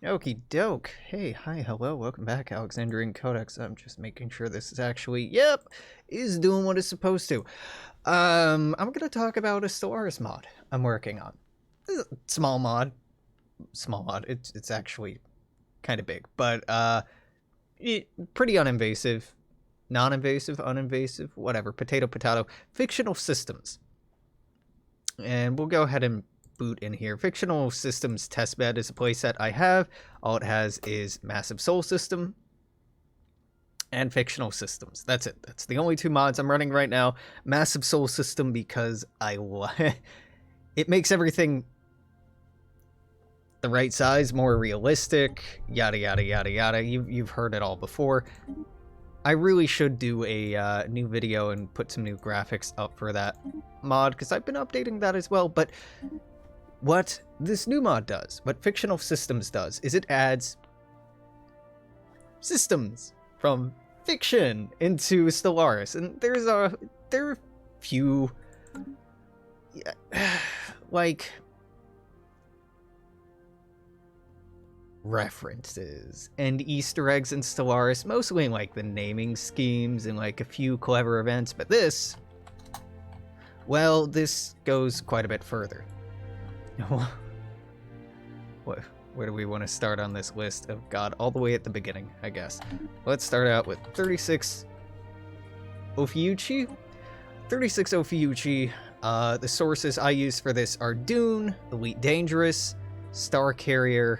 Okie doke. Hey, hi, hello, welcome back, Alexandrian Codex. I'm just making sure this is actually, is doing what it's supposed to. I'm gonna talk about a Stellaris mod I'm working on. This is a small mod. It's actually kind of big, but, pretty uninvasive. Non-invasive, uninvasive, whatever. Potato, potato. Fictional systems. And we'll go ahead and boot in here. Fictional Systems Testbed is a playset I have. All it has is Massive Soul System and Fictional Systems. That's it. That's the only two mods I'm running right now. Massive Soul System because it makes everything the right size, more realistic, yada yada yada yada. You've heard it all before. I really should do a new video and put some new graphics up for that mod, because I've been updating that as well. But what this new mod does, what Fictional Systems does, is it adds systems from fiction into Stellaris. And there are a few, like, references and Easter eggs in Stellaris, mostly in like the naming schemes and like a few clever events, but this goes quite a bit further. Where do we want to start on this list? Oh god, all the way at the beginning, I guess. Let's start out with 36 Ophiuchi. 36 Ophiuchi. The sources I use for this are Dune, Elite Dangerous, Star Carrier,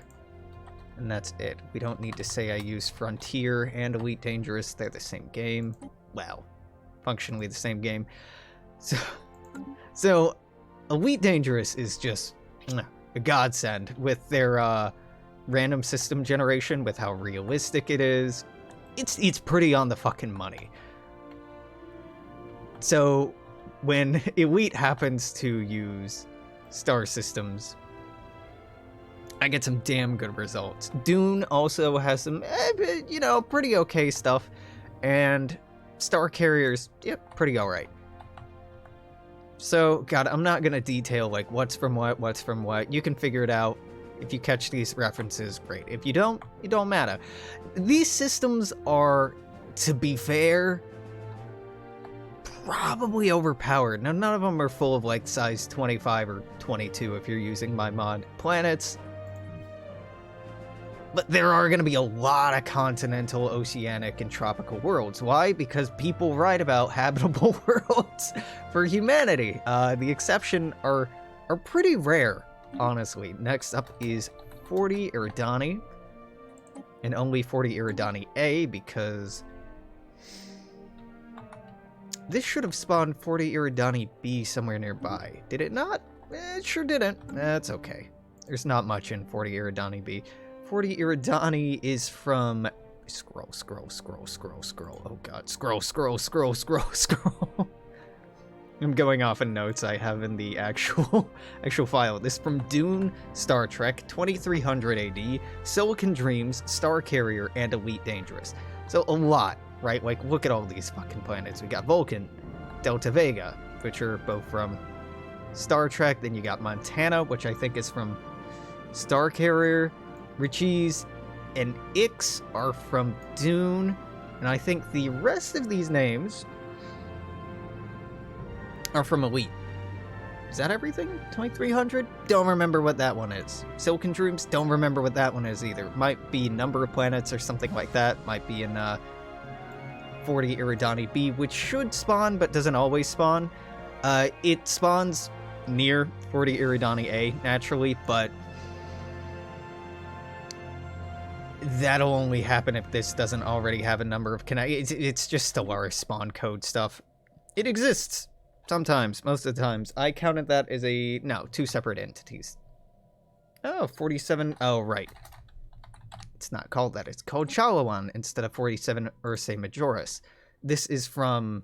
and that's it. We don't need to say I use Frontier and Elite Dangerous. They're the same game. Well, functionally the same game. So Elite Dangerous is just a godsend with their random system generation, with how realistic it is. It's pretty on the fucking money. So when Elite happens to use star systems, I get some damn good results. Dune also has some, pretty okay stuff. And Star Carriers, pretty alright. So, God, I'm not gonna detail, like, what's from what. You can figure it out. If you catch these references, great. If you don't, it don't matter. These systems are, to be fair, probably overpowered. Now, none of them are full of, like, size 25 or 22 if you're using my mod planets. But there are going to be a lot of continental, oceanic, and tropical worlds. Why? Because people write about habitable worlds for humanity. The exception are pretty rare, honestly. Next up is 40 Eridani. And only 40 Eridani A, because this should have spawned 40 Eridani B somewhere nearby. Did it not? It sure didn't. That's okay. There's not much in 40 Eridani B. 40 Eridani is from... Scroll. Oh god, scroll. I'm going off of notes I have in the actual file. This is from Dune, Star Trek, 2300 AD, Silicon Dreams, Star Carrier, and Elite Dangerous. So a lot, right? Like, look at all these fucking planets. We got Vulcan, Delta Vega, which are both from Star Trek. Then you got Montana, which I think is from Star Carrier. Richies and Ix are from Dune, and I think the rest of these names are from Elite. Is that everything? 2300? Don't remember what that one is. Silicon Dreams? Don't remember what that one is either. Might be number of planets or something like that. Might be in 40 Eridani B, which should spawn but doesn't always spawn. It spawns near 40 Eridani A naturally, but that'll only happen if this doesn't already have a number of connect. It's just Stellaris spawn code stuff. It exists sometimes, most of the times. I counted that as two separate entities. Oh, 47. Oh, right. It's not called that. It's called Chalawan instead of 47 Ursae Majoris. This is from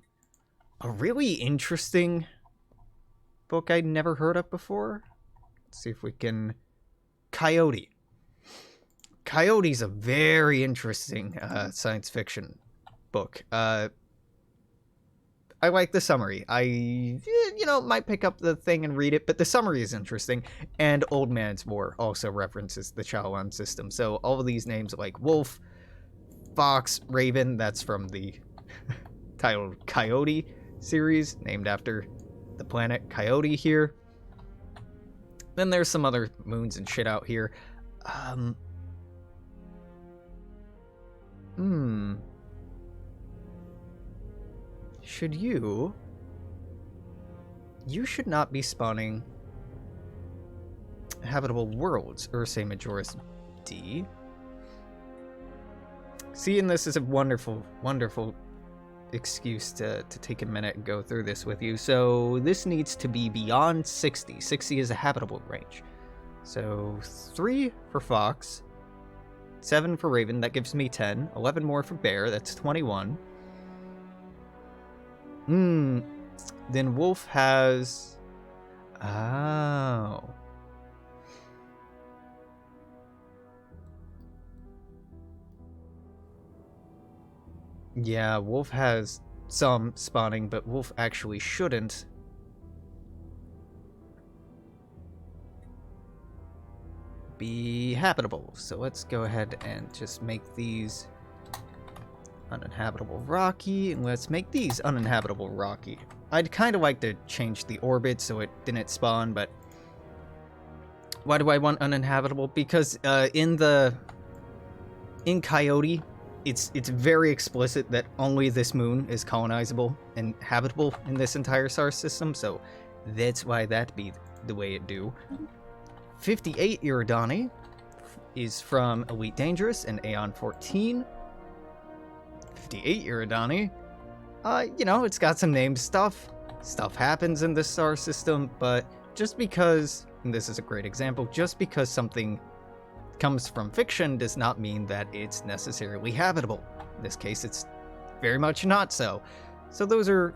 a really interesting book I'd never heard of before. Let's see if we can... Coyote. Coyote's a very interesting science fiction book. I like the summary. Might pick up the thing and read it, but the summary is interesting. And Old Man's War also references the Chalawan system. So all of these names like Wolf, Fox, Raven, that's from the titled Coyote series, named after the planet Coyote here. Then there's some other moons and shit out here. You should not be spawning habitable worlds, Ursae Majoris D. Seeing this is a wonderful, wonderful excuse to take a minute and go through this with you. So this needs to be beyond 60. 60 is a habitable range. So 3 for Fox, 7 for Raven, that gives me 10, 11 more for Bear, that's 21. Then Wolf has... Oh. Yeah, Wolf has some spawning, but Wolf actually shouldn't. Be habitable. So let's go ahead and just make these uninhabitable rocky, and let's make these uninhabitable rocky. I'd kind of like to change the orbit so it didn't spawn, but why do I want uninhabitable? Because in Coyote, it's very explicit that only this moon is colonizable and habitable in this entire star system, so that's why that be the way it do. 58 Iridani is from Elite Dangerous and Aeon 14. 58 Iridani. It's got some named stuff. Stuff happens in this star system, but just because, and this is a great example, just because something comes from fiction does not mean that it's necessarily habitable. In this case, it's very much not so. So those are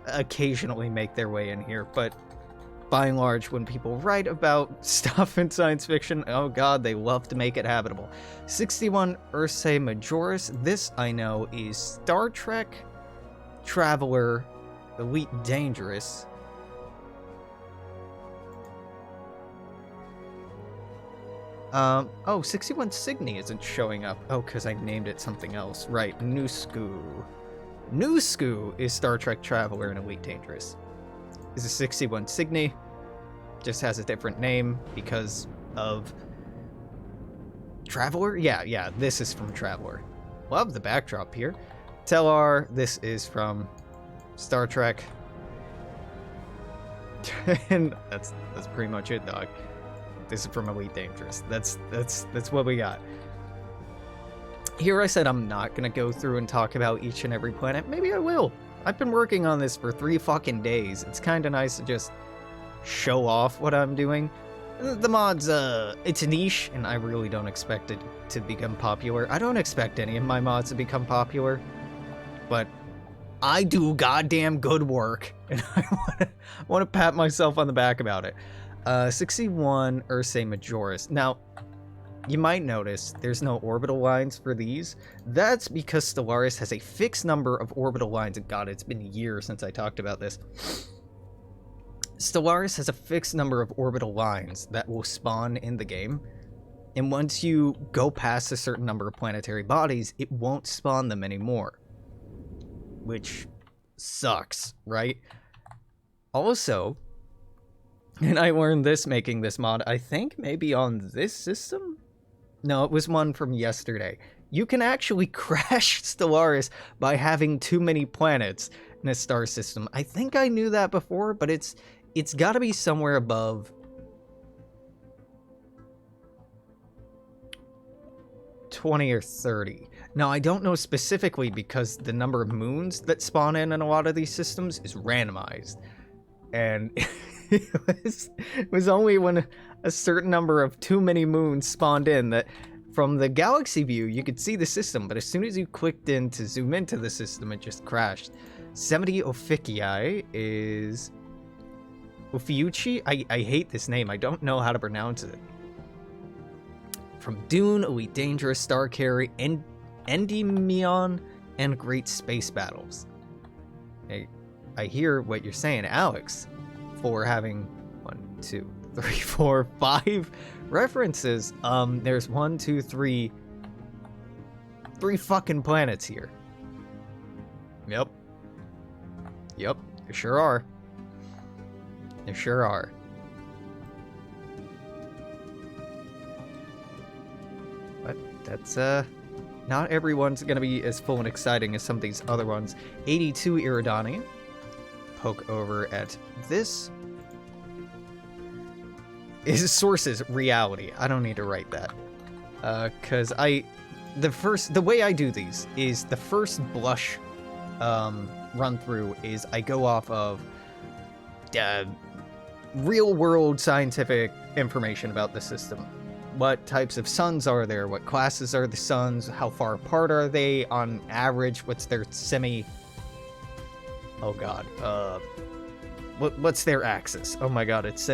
occasionally make their way in here, but by and large, when people write about stuff in science fiction, oh god, they love to make it habitable. 61 Ursae Majoris, this I know is Star Trek Traveler Elite Dangerous. Oh, 61 Cygni isn't showing up. Oh, because I named it something else. Right, Nusku. Nusku is Star Trek Traveler and Elite Dangerous. Is a 61 Cygni. Just has a different name because of Traveler? Yeah, this is from Traveler. Love the backdrop here. Tellar, this is from Star Trek. And that's pretty much it, dog. This is from Elite Dangerous. That's what we got. Here I said I'm not gonna go through and talk about each and every planet. Maybe I will. I've been working on this for 3 fucking days. It's kind of nice to just show off what I'm doing. The mod's, it's a niche, and I really don't expect it to become popular. I don't expect any of my mods to become popular, but I do goddamn good work, and I want to pat myself on the back about it. 61 Ursae Majoris. Now, you might notice there's no orbital lines for these. That's because Stellaris has a fixed number of orbital lines. And god, it's been years since I talked about this. Stellaris has a fixed number of orbital lines that will spawn in the game. And once you go past a certain number of planetary bodies, it won't spawn them anymore. Which sucks, right? Also, and I learned this making this mod, I think maybe on this system? No, it was one from yesterday. You can actually crash Stellaris by having too many planets in a star system. I think I knew that before, but it's got to be somewhere above 20 or 30. Now, I don't know specifically because the number of moons that spawn in a lot of these systems is randomized. And it was only when a certain number of too many moons spawned in that from the galaxy view you could see the system, but as soon as you clicked in to zoom into the system, it just crashed. 70 Ophiuchi is Ophiuchi? I hate this name. I don't know how to pronounce it. From Dune, Elite Dangerous, Star Carrier, Endymion, and Great Space Battles. I hear what you're saying, Alex, for having 1, 2, 3, 4, 5 references. There's 1, 2, 3 fucking planets here. Yep. Yep, there sure are. There sure are. But that's, not everyone's gonna be as full and exciting as some of these other ones. 82 Iridani. Poke over at this. Is sources reality. I don't need to write that. Cause the way I do these is the first blush run through is I go off of real world scientific information about the system. What types of suns are there? What classes are the suns? How far apart are they on average? What's their oh god. What's their axis? Oh my god, it's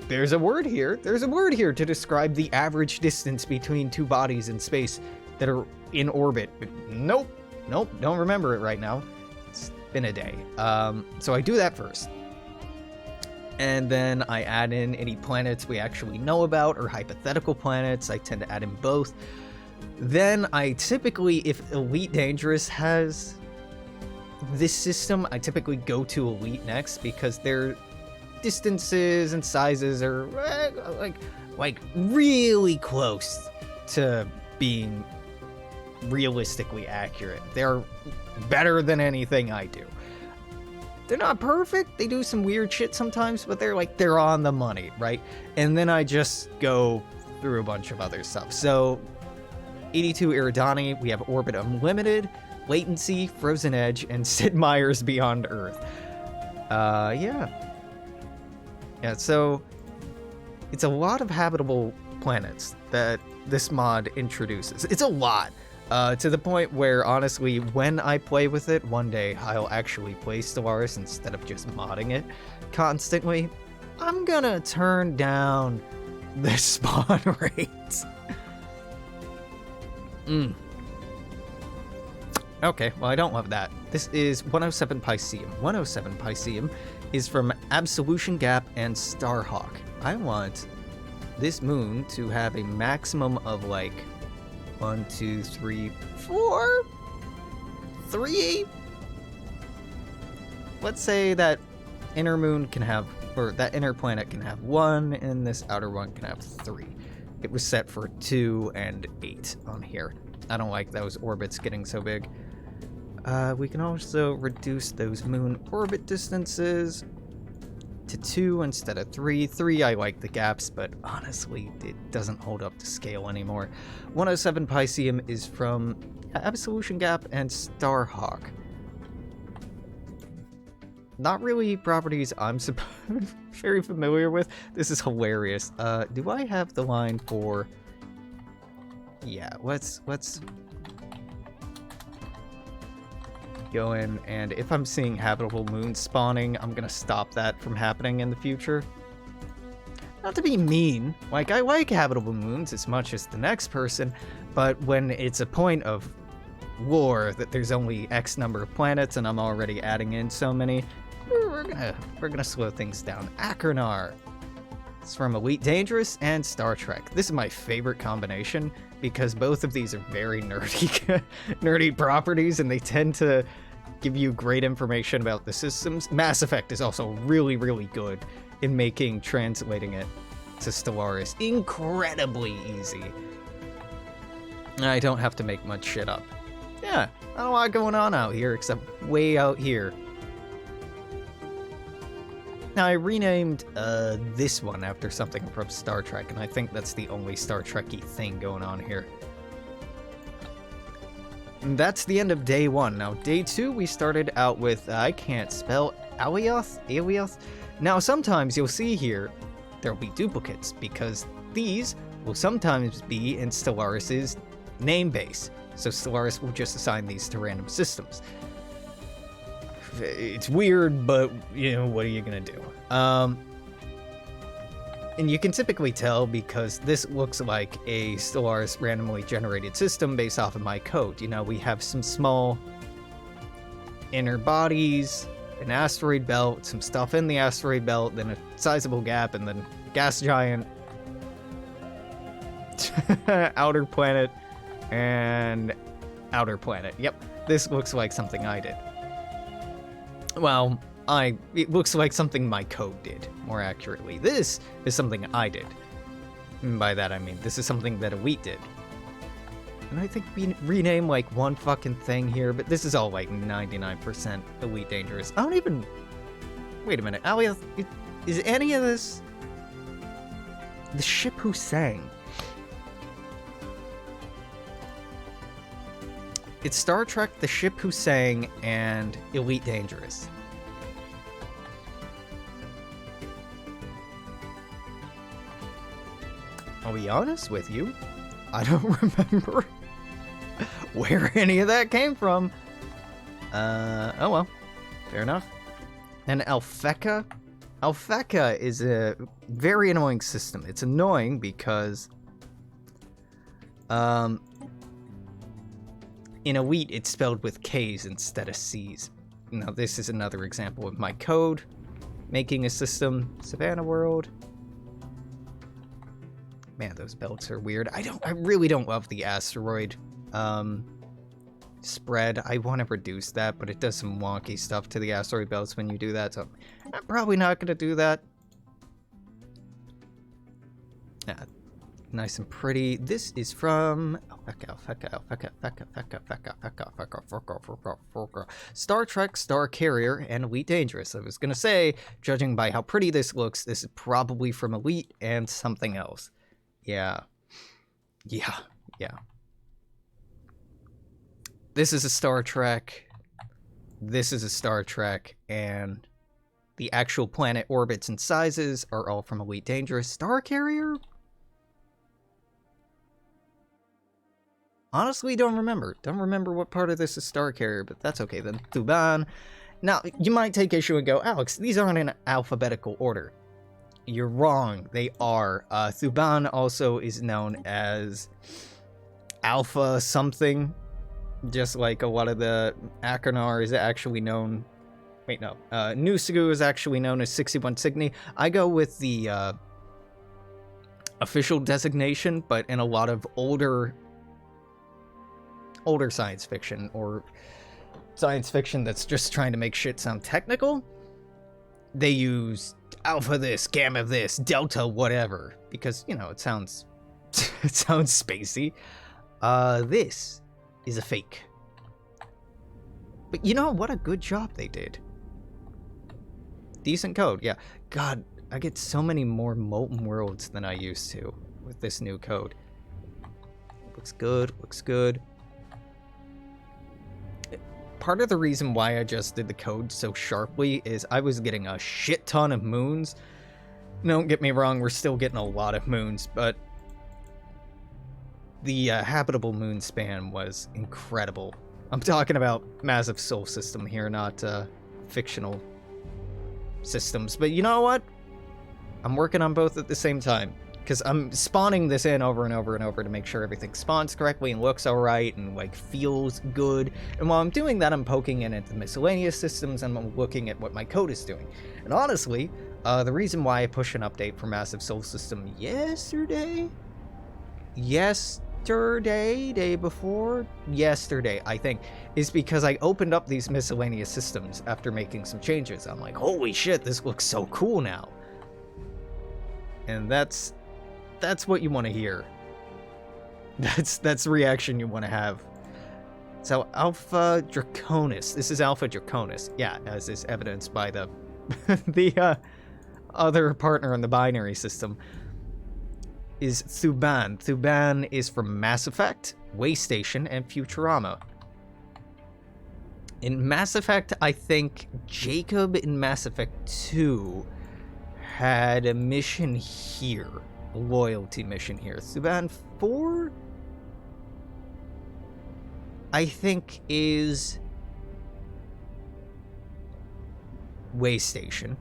There's a word here. There's a word here to describe the average distance between two bodies in space that are in orbit. But nope, don't remember it right now. It's been a day. So I do that first. And then I add in any planets we actually know about or hypothetical planets. I tend to add in both. Then I typically, if Elite Dangerous has this system, I typically go to Elite next because their distances and sizes are like really close to being realistically accurate. They're better than anything I do. They're not perfect. They do some weird shit sometimes, but they're on the money, right? And then I just go through a bunch of other stuff. So 82 Iridani, we have Orbit Unlimited, Latency, Frozen Edge, and Sid Meier's Beyond Earth. Yeah, so it's a lot of habitable planets that this mod introduces. It's a lot. To the point where, honestly, when I play with it, one day I'll actually play Stellaris instead of just modding it constantly. I'm gonna turn down the spawn rate. Okay, well, I don't love that. This is 107 Pisceum. 107 Pisceum is from Absolution Gap and Starhawk. I want this moon to have a maximum of 1, 2, 3, 4, 3. Let's say that inner moon can have, or that inner planet can have 1, and this outer one can have 3. It was set for 2 and 8 on here. I don't like those orbits getting so big. We can also reduce those moon orbit distances to 2 instead of 3. 3, I like the gaps, but honestly, it doesn't hold up to scale anymore. 107 Pisceum is from Absolution Gap and Starhawk. Not really properties I'm very familiar with. This is hilarious. Do I have the line for... Yeah, let's go in, and if I'm seeing habitable moons spawning, I'm gonna stop that from happening in the future. Not to be mean, I like habitable moons as much as the next person, but when it's a point of war that there's only X number of planets and I'm already adding in so many, we're gonna slow things down. Achernar. It's from Elite Dangerous and Star Trek. This is my favorite combination because both of these are very nerdy properties, and they tend to give you great information about the systems. Mass Effect is also really, really good in translating it to Stellaris incredibly easy. I don't have to make much shit up. Yeah, not a lot going on out here except way out here. Now, I renamed this one after something from Star Trek, and I think that's the only Star Trek-y thing going on here. And that's the end of day 1. Now, day 2, we started out with, I can't spell, Alioth? Now, sometimes you'll see here, there'll be duplicates, because these will sometimes be in Stellaris' name base. So Stellaris will just assign these to random systems. It's weird, but, what are you gonna do? And you can typically tell because this looks like a Stellaris randomly generated system based off of my code. You know, we have some small inner bodies, an asteroid belt, some stuff in the asteroid belt, then a sizable gap, and then gas giant, outer planet, and outer planet. Yep, this looks like something I did. Well, it looks like something my code did, more accurately. This is something I did. And by that I mean, this is something that Elite did. And I think we rename like one fucking thing here, but this is all like 99% Elite Dangerous. I don't even... Wait a minute, Alias, is any of this... The ship who sang? It's Star Trek, The Ship Who Sang, and Elite Dangerous. I'll be honest with you, I don't remember where any of that came from. Oh well, fair enough. And Alpheka? Alpheka is a very annoying system. It's annoying because, in Elite, it's spelled with K's instead of C's. Now, this is another example of my code making a system. Savannah World. Man, those belts are weird. I really don't love the asteroid spread. I want to reduce that, but it does some wonky stuff to the asteroid belts when you do that, so I'm probably not going to do that. Yeah, nice and pretty. This is from Star Trek, Star Carrier, and Elite Dangerous. I was going to say, judging by how pretty this looks, this is probably from Elite and something else. Yeah. This is a Star Trek. This is a Star Trek, and the actual planet orbits and sizes are all from Elite Dangerous. Star Carrier? Honestly, don't remember. Don't remember what part of this is Star Carrier, but that's okay then. Thuban. Now, you might take issue and go, Alex, these aren't in alphabetical order. You're wrong. They are. Thuban also is known as Alpha something, just like a lot of the Achernar is actually known... Wait, no. Nusagu is actually known as 61 Cygni. I go with the official designation, but in a lot of older science fiction, or science fiction that's just trying to make shit sound technical, they use alpha this, gamma this, delta whatever, because, you know, it sounds spacey. This is a fake. But you know, what a good job they did. Decent code, yeah. God, I get so many more molten worlds than I used to with this new code. Looks good, looks good. Part of the reason why I just did the code so sharply is I was getting a shit ton of moons. Don't get me wrong, we're still getting a lot of moons, but the habitable moon span was incredible. I'm talking about massive solar system here, not fictional systems. But you know what? I'm working on both at the same time, because I'm spawning this in over and over and over to make sure everything spawns correctly and looks alright and like feels good. And while I'm doing that, I'm poking in at the miscellaneous systems and I'm looking at what my code is doing. And honestly, the reason why I pushed an update for Massive Soul System yesterday, day before yesterday, I think, is because I opened up these miscellaneous systems after making some changes. I'm like, holy shit, this looks so cool now. And that's what you want to hear. That's the reaction you want to have. So Alpha Draconis. This is Alpha Draconis. Yeah, as is evidenced by the the other partner in the binary system is Thuban. Thuban is from Mass Effect, Waystation, and Futurama. In Mass Effect, I think Jacob in Mass Effect 2 had a mission here. A loyalty mission here. Thuban 4, I think, is Waystation.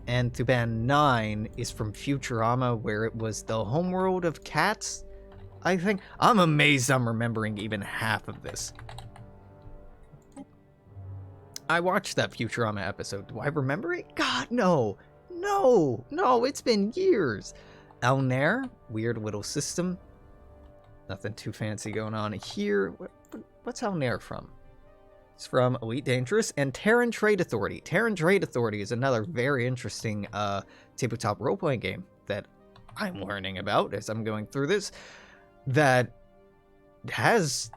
And Thuban 9 is from Futurama, where it was the homeworld of cats, I think. I'm amazed I'm remembering even half of this. I watched that Futurama episode. Do I remember it? God, no. No, it's been years. Elnair, weird little system. Nothing too fancy going on here. What's Elnair from? It's from Elite Dangerous and Terran Trade Authority. Terran Trade Authority is another very interesting tabletop role-playing game that I'm learning about as I'm going through this, that has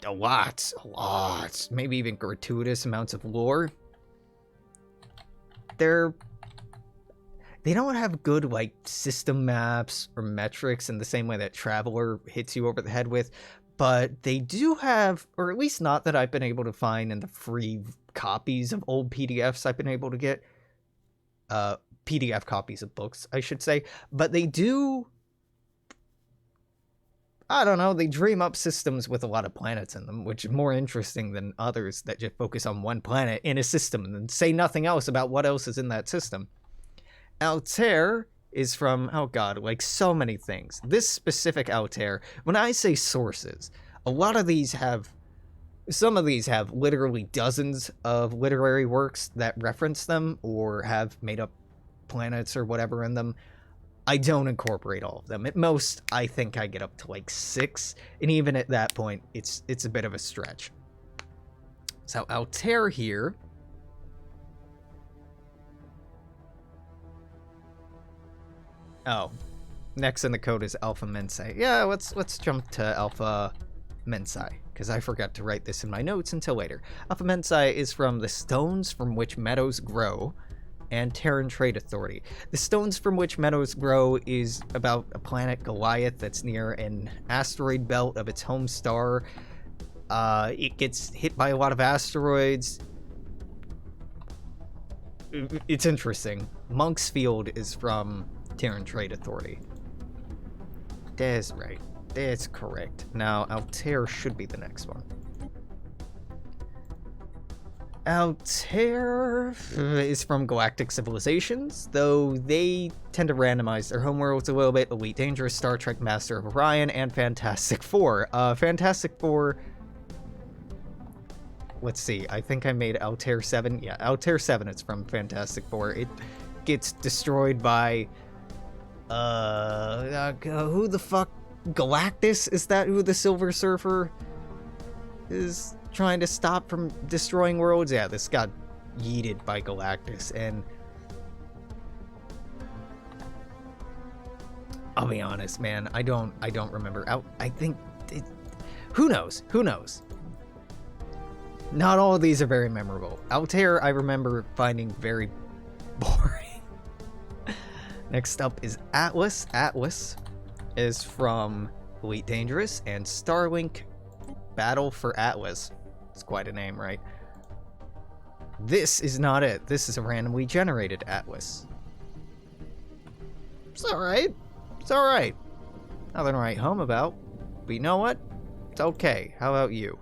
a lot, maybe even gratuitous amounts of lore. They don't have good, like, system maps or metrics in the same way that Traveler hits you over the head with, but they do have, or at least not that I've been able to find in the free copies of old PDFs I've been able to get, PDF copies of books, I should say, but they do, I don't know, they dream up systems with a lot of planets in them, which is more interesting than others that just focus on one planet in a system and say nothing else about what else is in that system. Altair is from, oh god, like so many things. This specific Altair, when I say sources, a lot of these have, some of these have literally dozens of literary works that reference them or have made up planets or whatever in them. I don't incorporate all of them. At most, I think I get up to like 6, and even at that point, it's a bit of a stretch. So Altair here, oh, next in the code is Alpha Mensae. Yeah, let's jump to Alpha Mensae, because I forgot to write this in my notes until later. Alpha Mensae is from the stones from which meadows grow, and Terran Trade Authority. The stones from which meadows grow is about a planet Goliath that's near an asteroid belt of its home star. It gets hit by a lot of asteroids. It's interesting. Monk's Field is from Terran Trade Authority. That's right. That's correct. Now, Altair should be the next one. Altair is from Galactic Civilizations, though they tend to randomize their homeworlds a little bit. Elite Dangerous, Star Trek, Master of Orion, and Fantastic Four. Fantastic Four, let's see, I think I made Altair 7. Yeah, Altair 7 is from Fantastic Four. It gets destroyed by, who the fuck? Galactus? Is that who the Silver Surfer is trying to stop from destroying worlds? Yeah, this got yeeted by Galactus, and I'll be honest, man, I don't remember. I think who knows? Not all of these are very memorable. Altair, I remember finding very boring. Next up is Atlas. Atlas is from Elite Dangerous and Starlink Battle for Atlas. It's quite a name, right? This is not it. This is a randomly generated Atlas. It's alright. It's alright. Nothing to write home about. But you know what? It's okay. How about you?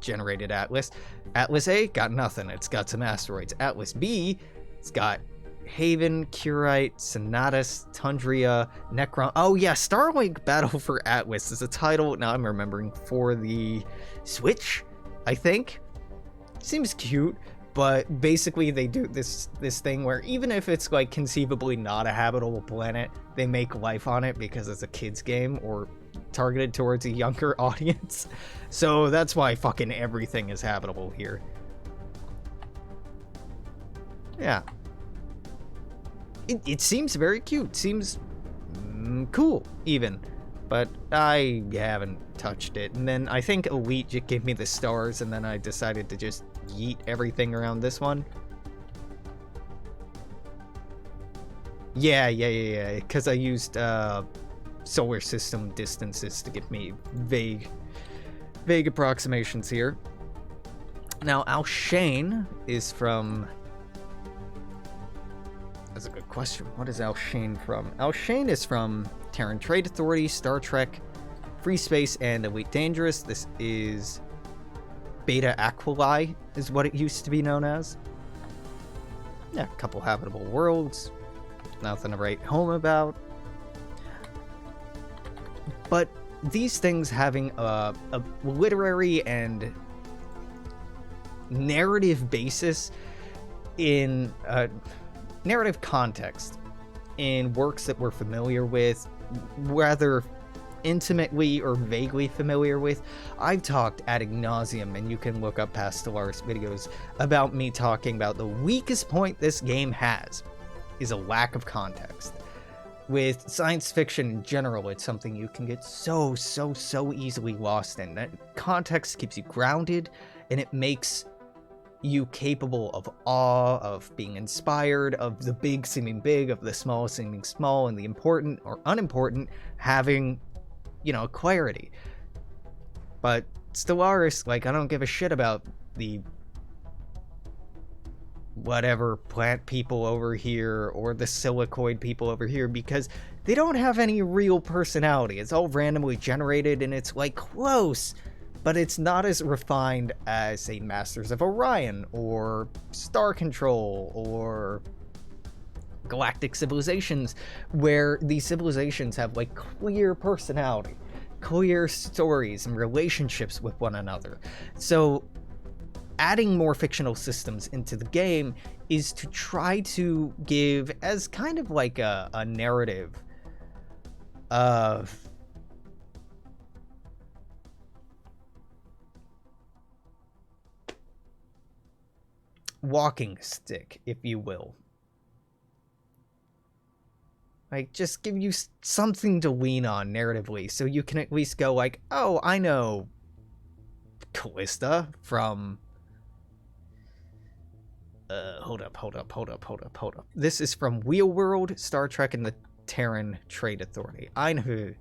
Generated Atlas. Atlas A got nothing. It's got some asteroids. Atlas B, it's got Haven, Curite, Sonatus, Tundria, Necron. Oh yeah, Starlink Battle for Atlas is a title, now I'm remembering, for the Switch, I think. Seems cute, but basically they do this thing where even if it's like conceivably not a habitable planet, they make life on it because it's a kid's game or targeted towards a younger audience. So that's why fucking everything is habitable here. Yeah. It seems very cute. Seems cool, even. But I haven't touched it. And then I think Elite just gave me the stars, and then I decided to just yeet everything around this one. Yeah. Because I used solar system distances to give me vague approximations here. Now, Alshane is from... That's a good question. What is Alshane from? Alshane is from Terran Trade Authority, Star Trek, Free Space, and Elite Dangerous. This is Beta Aquili, is what it used to be known as. Yeah, a couple habitable worlds. Nothing to write home about. But these things having a literary and narrative basis in narrative context in works that we're familiar with, whether intimately or vaguely familiar with. I've talked ad nauseum, and you can look up past Stellaris videos about me talking about the weakest point this game has is a lack of context. With science fiction in general, it's something you can get so easily lost in. That context keeps you grounded, and it makes you capable of awe, of being inspired, of the big seeming big, of the small seeming small, and the important or unimportant having, you know, clarity. But Stellaris, like, I don't give a shit about the whatever plant people over here or the silicoid people over here, because they don't have any real personality. It's all randomly generated, and it's like close, but it's not as refined as, say, Masters of Orion or Star Control or Galactic Civilizations, where these civilizations have like clear personality, clear stories and relationships with one another. So adding more fictional systems into the game is to try to give as kind of like a narrative of walking stick, if you will. Like, just give you something to lean on narratively, so you can at least go like, oh, I know Callista from... hold up. This is from Wheel World, Star Trek, and the Terran Trade Authority. I know...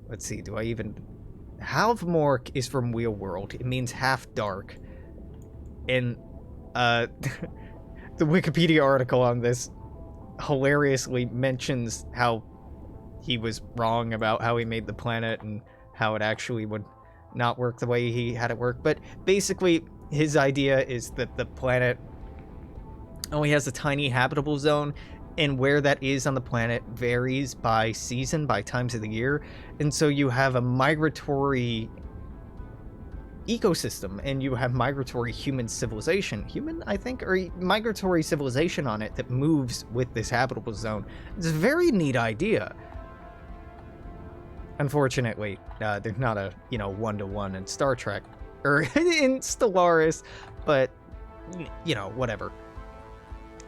Let's see, do I even... Halvmork is from Wheel World. It means half dark. And, the Wikipedia article on this hilariously mentions how he was wrong about how he made the planet and how it actually would not work the way he had it work. But basically, his idea is that the planet only has a tiny habitable zone, and where that is on the planet varies by season, by times of the year. And so you have a migratory ecosystem, and you have migratory human, I think, or migratory civilization on it that moves with this habitable zone. It's a very neat idea. Unfortunately, there's not a, you know, one-to-one in Star Trek, or in Stellaris, but, you know, whatever.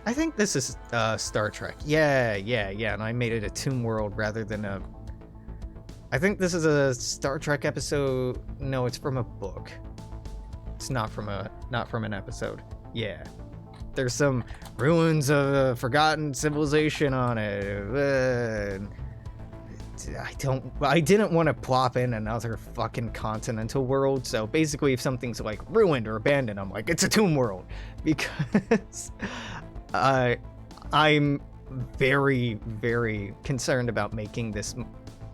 I think this is Star Trek. Yeah, and I made it a tomb world rather than a... I think this is a Star Trek episode. No, it's from a book. It's not from an episode. Yeah. There's some ruins of a forgotten civilization on it. I didn't want to plop in another fucking continental world, so basically if something's like ruined or abandoned, I'm like, it's a tomb world. Because I'm very, very concerned about making this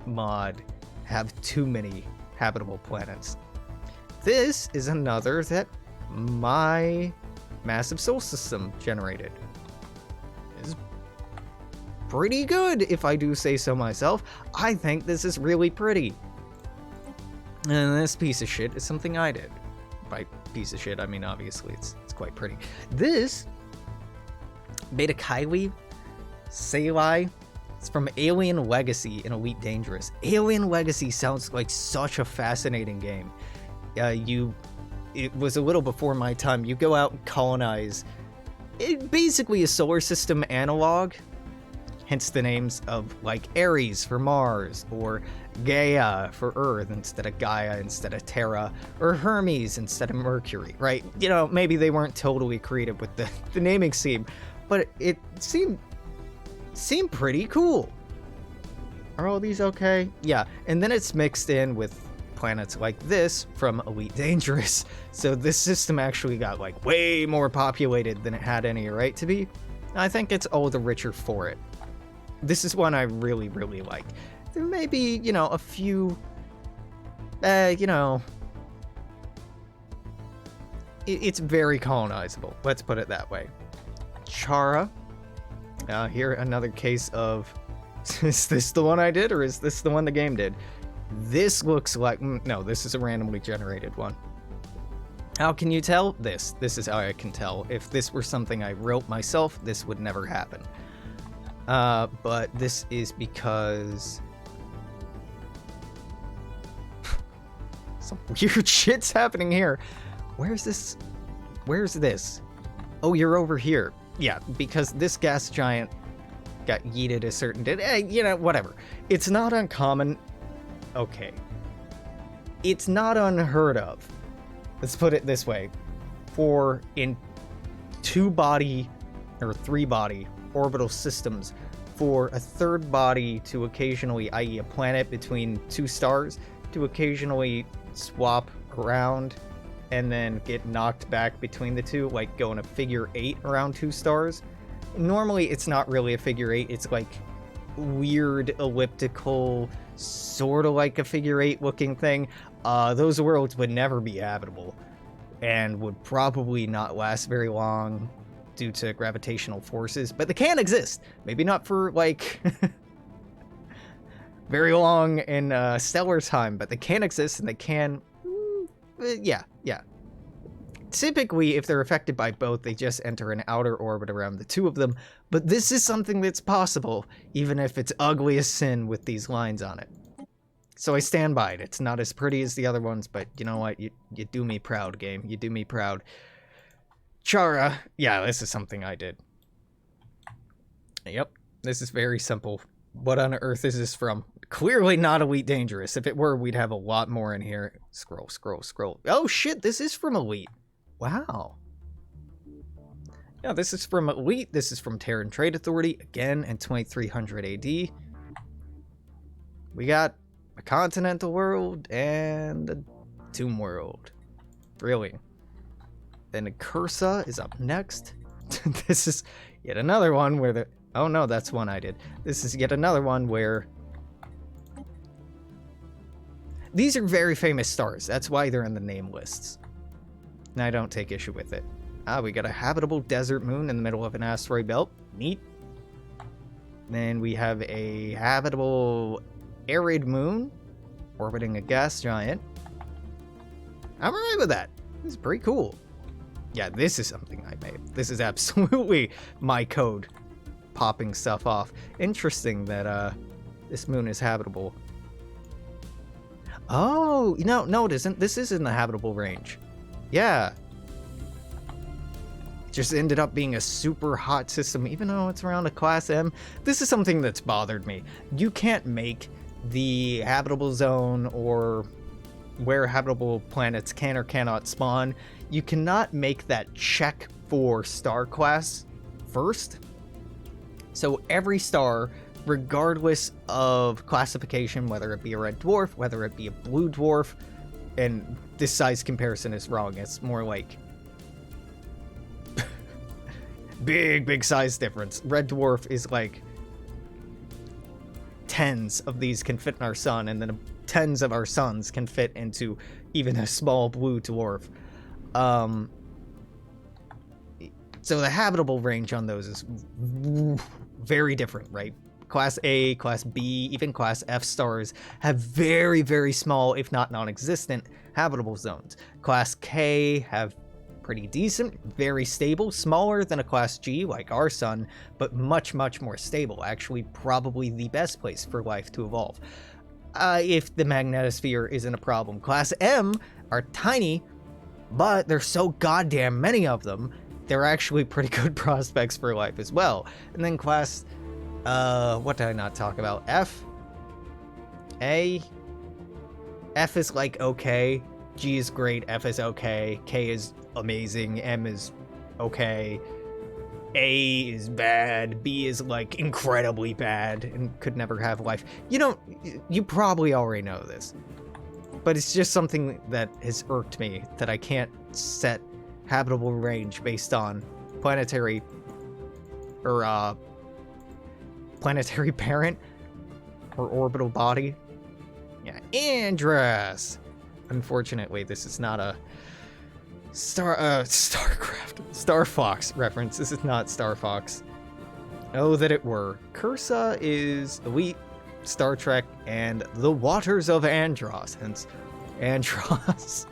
mod have too many habitable planets. This is another that my massive solar system generated. It's pretty good, if I do say so myself. I think this is really pretty. And this piece of shit is something I did. By piece of shit, I mean obviously it's quite pretty. This Beta Kylie Salai. It's from Alien Legacy and Elite Dangerous. Alien Legacy sounds like such a fascinating game. It was a little before my time. You go out and colonize basically a solar system analog, hence the names of like Ares for Mars, or Gaia for Earth instead of Gaia instead of Terra, or Hermes instead of Mercury, right? You know, maybe they weren't totally creative with the naming scheme, but it seemed pretty cool. Are all these okay? Yeah, and then it's mixed in with planets like this from Elite Dangerous, so this system actually got like way more populated than it had any right to be. I think it's all the richer for it. This is one I really, really like. There may be, you know, a few, you know, it's very colonizable, let's put it that way. Chara Here, another case of, is this the one I did, or is this the one the game did? This looks like, no, this is a randomly generated one. How can you tell? This is how I can tell. If this were something I wrote myself, this would never happen. But this is because some weird shit's happening here. Where's this? Where's this? Oh, you're over here. Yeah, because this gas giant got yeeted a certain you know, whatever. It's not uncommon. Okay. It's not unheard of. Let's put it this way. For in 2-body or 3-body orbital systems, for a third body to occasionally, i.e. a planet between 2 stars, to occasionally swap around and then get knocked back between the two, like going a figure 8 around 2 stars. Normally it's not really a figure 8, it's like weird elliptical, sort of like a figure 8 looking thing. Those worlds would never be habitable and would probably not last very long due to gravitational forces, but they can exist. Maybe not for like very long in stellar time, but they can exist, and they can yeah. Typically, if they're affected by both, they just enter an outer orbit around the 2 of them, but this is something that's possible, even if it's ugly as sin with these lines on it. So I stand by it. It's not as pretty as the other ones, but you know what? You do me proud, game. You do me proud. Chara. Yeah, this is something I did. Yep. This is very simple. What on earth is this from? Clearly not Elite Dangerous. If it were, we'd have a lot more in here. Scroll. Oh shit, this is from Elite. Wow. Yeah, this is from Elite. This is from Terran Trade Authority, again in 2300 AD. We got a continental world and a tomb world. Really. Then a Cursa is up next. This is yet another one where the... Oh no, that's one I did. This is yet another one where... These are very famous stars. That's why they're in the name lists. And I don't take issue with it. We got a habitable desert moon in the middle of an asteroid belt. Neat. Then we have a habitable arid moon orbiting a gas giant. I'm alright with that. This is pretty cool. Yeah, this is something I made. This is absolutely my code popping stuff off. Interesting that this moon is habitable. Oh, no, it isn't. This is in the habitable range. Yeah. Just ended up being a super hot system, even though it's around a class M. This is something that's bothered me. You can't make the habitable zone or where habitable planets can or cannot spawn. You cannot make that check for star class first. So every star, regardless of classification, whether it be a red dwarf, whether it be a blue dwarf, and this size comparison is wrong. It's more like big size difference. Red dwarf is like tens of these can fit in our sun, and then tens of our suns can fit into even a small blue dwarf. So the habitable range on those is very different, right? Class A, Class B, even Class F stars have very small, if not non-existent, habitable zones. Class K have pretty decent, very stable, smaller than a Class G like our sun, but much more stable. Actually, probably the best place for life to evolve. If the magnetosphere isn't a problem. Class M are tiny, but there's so goddamn many of them, they're actually pretty good prospects for life as well. And then Class... what did I not talk about? F? A? F is like okay. G is great. F is okay. K is amazing. M is okay. A is bad. B is like incredibly bad and could never have life. You probably already know this, but it's just something that has irked me that I can't set habitable range based on planetary or planetary parent or orbital body. Yeah, Andress. Unfortunately, this is not a Star Fox reference. This is not Star Fox. Oh, that it were. Cursa is Elite, Star Trek, and the Waters of Andros, hence Andros.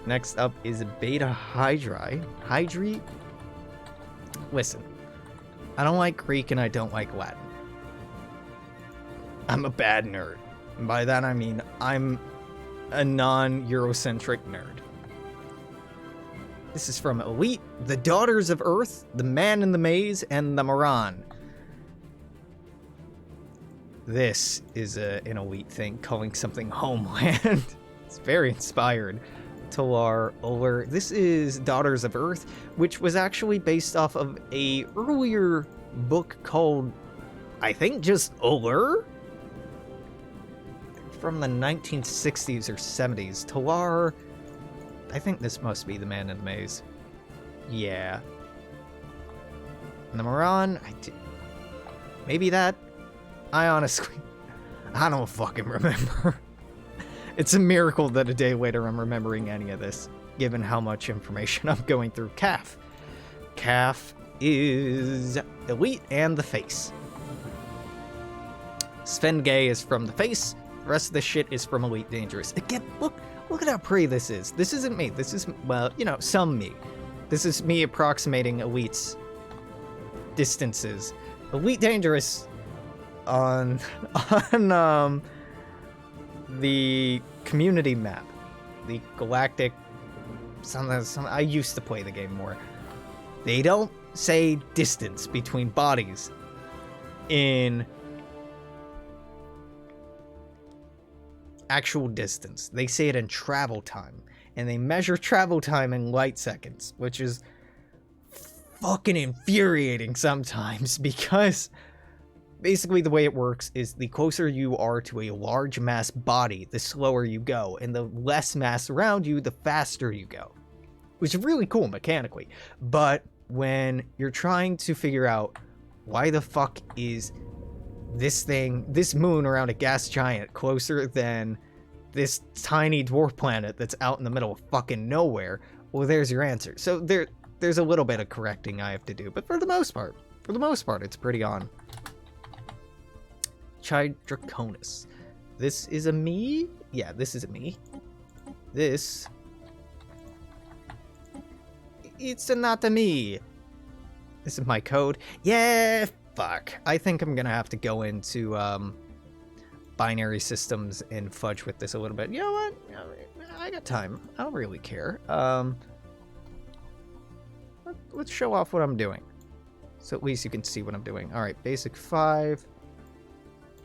Next up is Beta Hydri. Listen, I don't like Greek and I don't like Latin. I'm a bad nerd. And by that I mean I'm a non-Eurocentric nerd. This is from Elite, the Daughters of Earth, the Man in the Maze, and the Moran. This is an Elite thing, calling something Homeland. It's very inspired. Talar Uller. This is Daughters of Earth, which was actually based off of a earlier book called, I think, just Uller? From the 1960s or 70s. Talar... I think this must be the Man in the Maze. Yeah. And the Moran, maybe that? I honestly... I don't fucking remember. It's a miracle that a day later I'm remembering any of this, given how much information I'm going through. Calf. Calf is Elite and the Face. Sven Gay is from the Face. The rest of the shit is from Elite Dangerous. Again, look at how pretty this is. This isn't me. This is, well, you know, some me. This is me approximating Elite's distances. Elite Dangerous on the community map, the galactic something. I used to play the game more. They don't say distance between bodies in actual distance. They say it in travel time, and they measure travel time in light seconds, which is fucking infuriating sometimes, because basically the way it works is the closer you are to a large mass body, the slower you go, and the less mass around you, the faster you go, which is really cool mechanically. But when you're trying to figure out why the fuck is this moon around a gas giant closer than this tiny dwarf planet that's out in the middle of fucking nowhere, well, there's your answer. So there's a little bit of correcting I have to do, but for the most part, it's pretty on. Draconis. This is a me? Yeah, this is a me. This... It's not a me. This is my code. Yeah, fuck. I think I'm gonna have to go into binary systems and fudge with this a little bit. You know what? I got time. I don't really care. Let's show off what I'm doing, so at least you can see what I'm doing. All right, basic 5.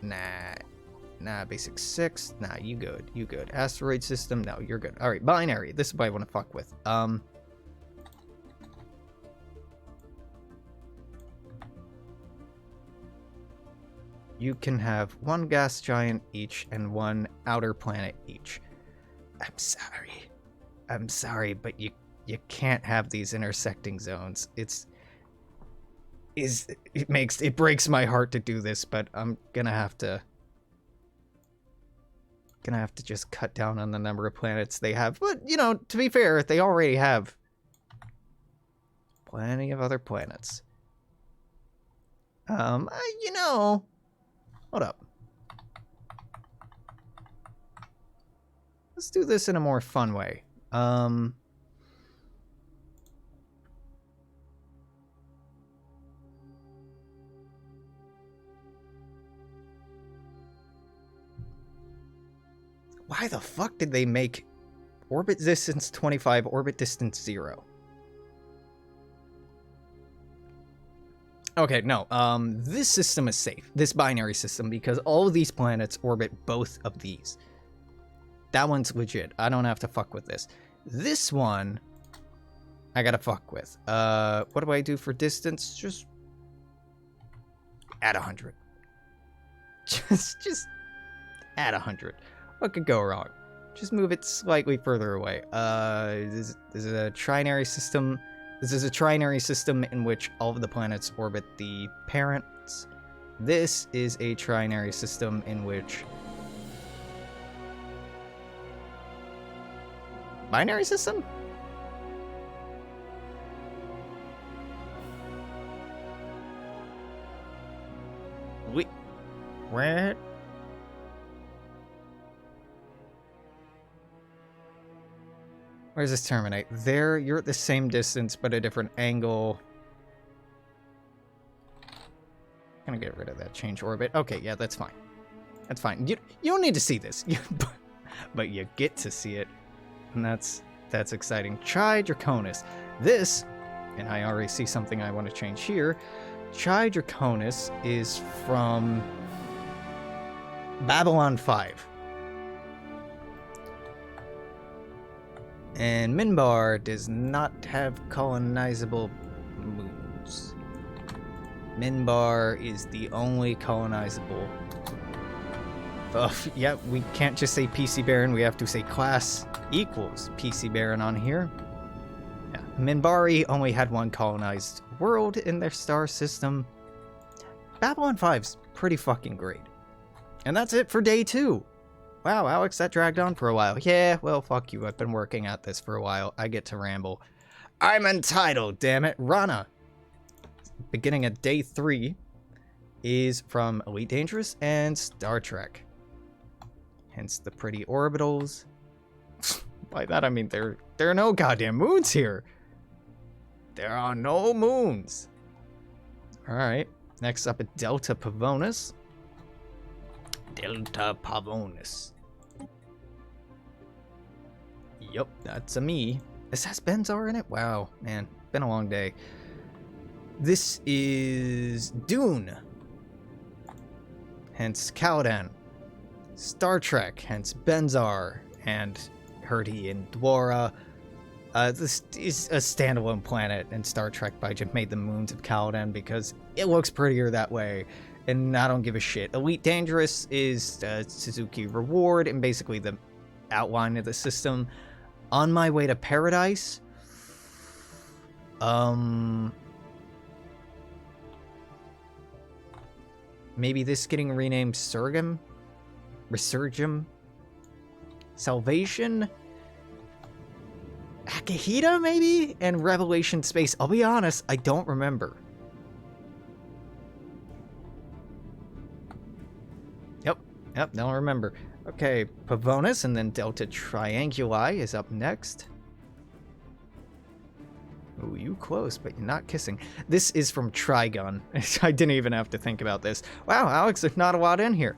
Nah, basic 6. Nah, you good. Asteroid system, no, you're good. All right, binary. This is what I want to fuck with. You can have one gas giant each and one outer planet each. I'm sorry, but you can't have these intersecting zones. It breaks my heart to do this, but I'm gonna have to just cut down on the number of planets they have. But, you know, to be fair, they already have plenty of other planets. You know, hold up. Let's do this in a more fun way. Why the fuck did they make orbit distance 25, orbit distance 0? Okay, no, this system is safe, this binary system, because all of these planets orbit both of these. That one's legit. I don't have to fuck with this. This one, I gotta fuck with. What do I do for distance? Just add 100. Just add 100. What could go wrong? Just move it slightly further away. This is a trinary system. This is a trinary system in which all of the planets orbit the parents. This is a trinary system in which... Binary system? Wait. Where? Where does this terminate? There, you're at the same distance, but a different angle. I'm gonna get rid of that change orbit. Okay, yeah, that's fine. That's fine. You don't need to see this, but you get to see it, and that's exciting. Try Draconis. This, and I already see something I want to change here. Try Draconis is from Babylon 5. And Minbar does not have colonizable moons. Minbar is the only colonizable. Yeah, we can't just say PC Baron, we have to say class equals PC Baron on here. Yeah. Minbari only had one colonized world in their star system. Babylon 5's pretty fucking great. And that's it for day 2. Wow, Alex, that dragged on for a while. Yeah, well, fuck you. I've been working at this for a while. I get to ramble. I'm entitled, damn it. Rana. Beginning at day 3 is from Elite Dangerous and Star Trek. Hence the pretty orbitals. By that I mean there are no goddamn moons here. There are no moons. Alright, next up at Delta Pavones. Delta Pavones. Yup, that's a me. This has Benzar in it? Wow, man, been a long day. This is Dune. Hence Caladan. Star Trek, hence Benzar and Herdy and Dwara. This is a standalone planet, and Star Trek by just made the moons of Caladan because it looks prettier that way, and I don't give a shit. Elite Dangerous is Suzuki Reward, and basically the outline of the system. On my way to Paradise, maybe this getting renamed Surgum? Resurgum? Salvation? Akihita, maybe? And Revelation Space. I'll be honest, I don't remember. Yep, don't remember. Okay, Pavones and then Delta Trianguli is up next. Ooh, you close, but you're not kissing. This is from Trigon. I didn't even have to think about this. Wow, Alex, there's not a lot in here.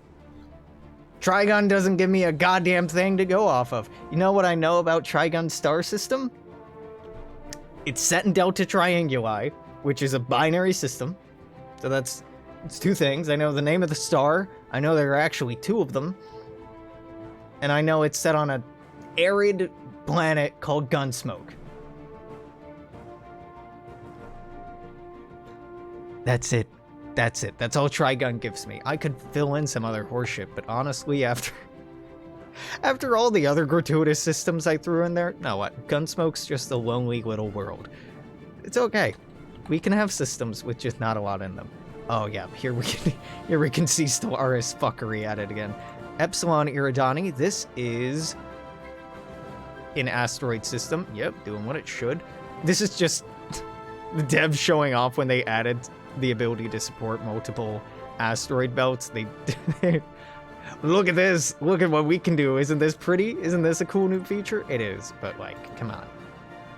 Trigon doesn't give me a goddamn thing to go off of. You know what I know about Trigon's star system? It's set in Delta Trianguli, which is a binary system. So it's 2 things. I know the name of the star. I know there are actually 2 of them. And I know it's set on an arid planet called Gunsmoke. That's it. That's all Trigon gives me. I could fill in some other horseshit, but honestly, after all the other gratuitous systems I threw in there, no, what? Gunsmoke's just a lonely little world. It's okay. We can have systems with just not a lot in them. Oh yeah, here we can see Stellaris fuckery at it again. Epsilon Iridani, this is an asteroid system. Yep, doing what it should. This is just the devs showing off when they added the ability to support multiple asteroid belts. They look at this. Look at what we can do. Isn't this pretty? Isn't this a cool new feature? It is, but like, come on.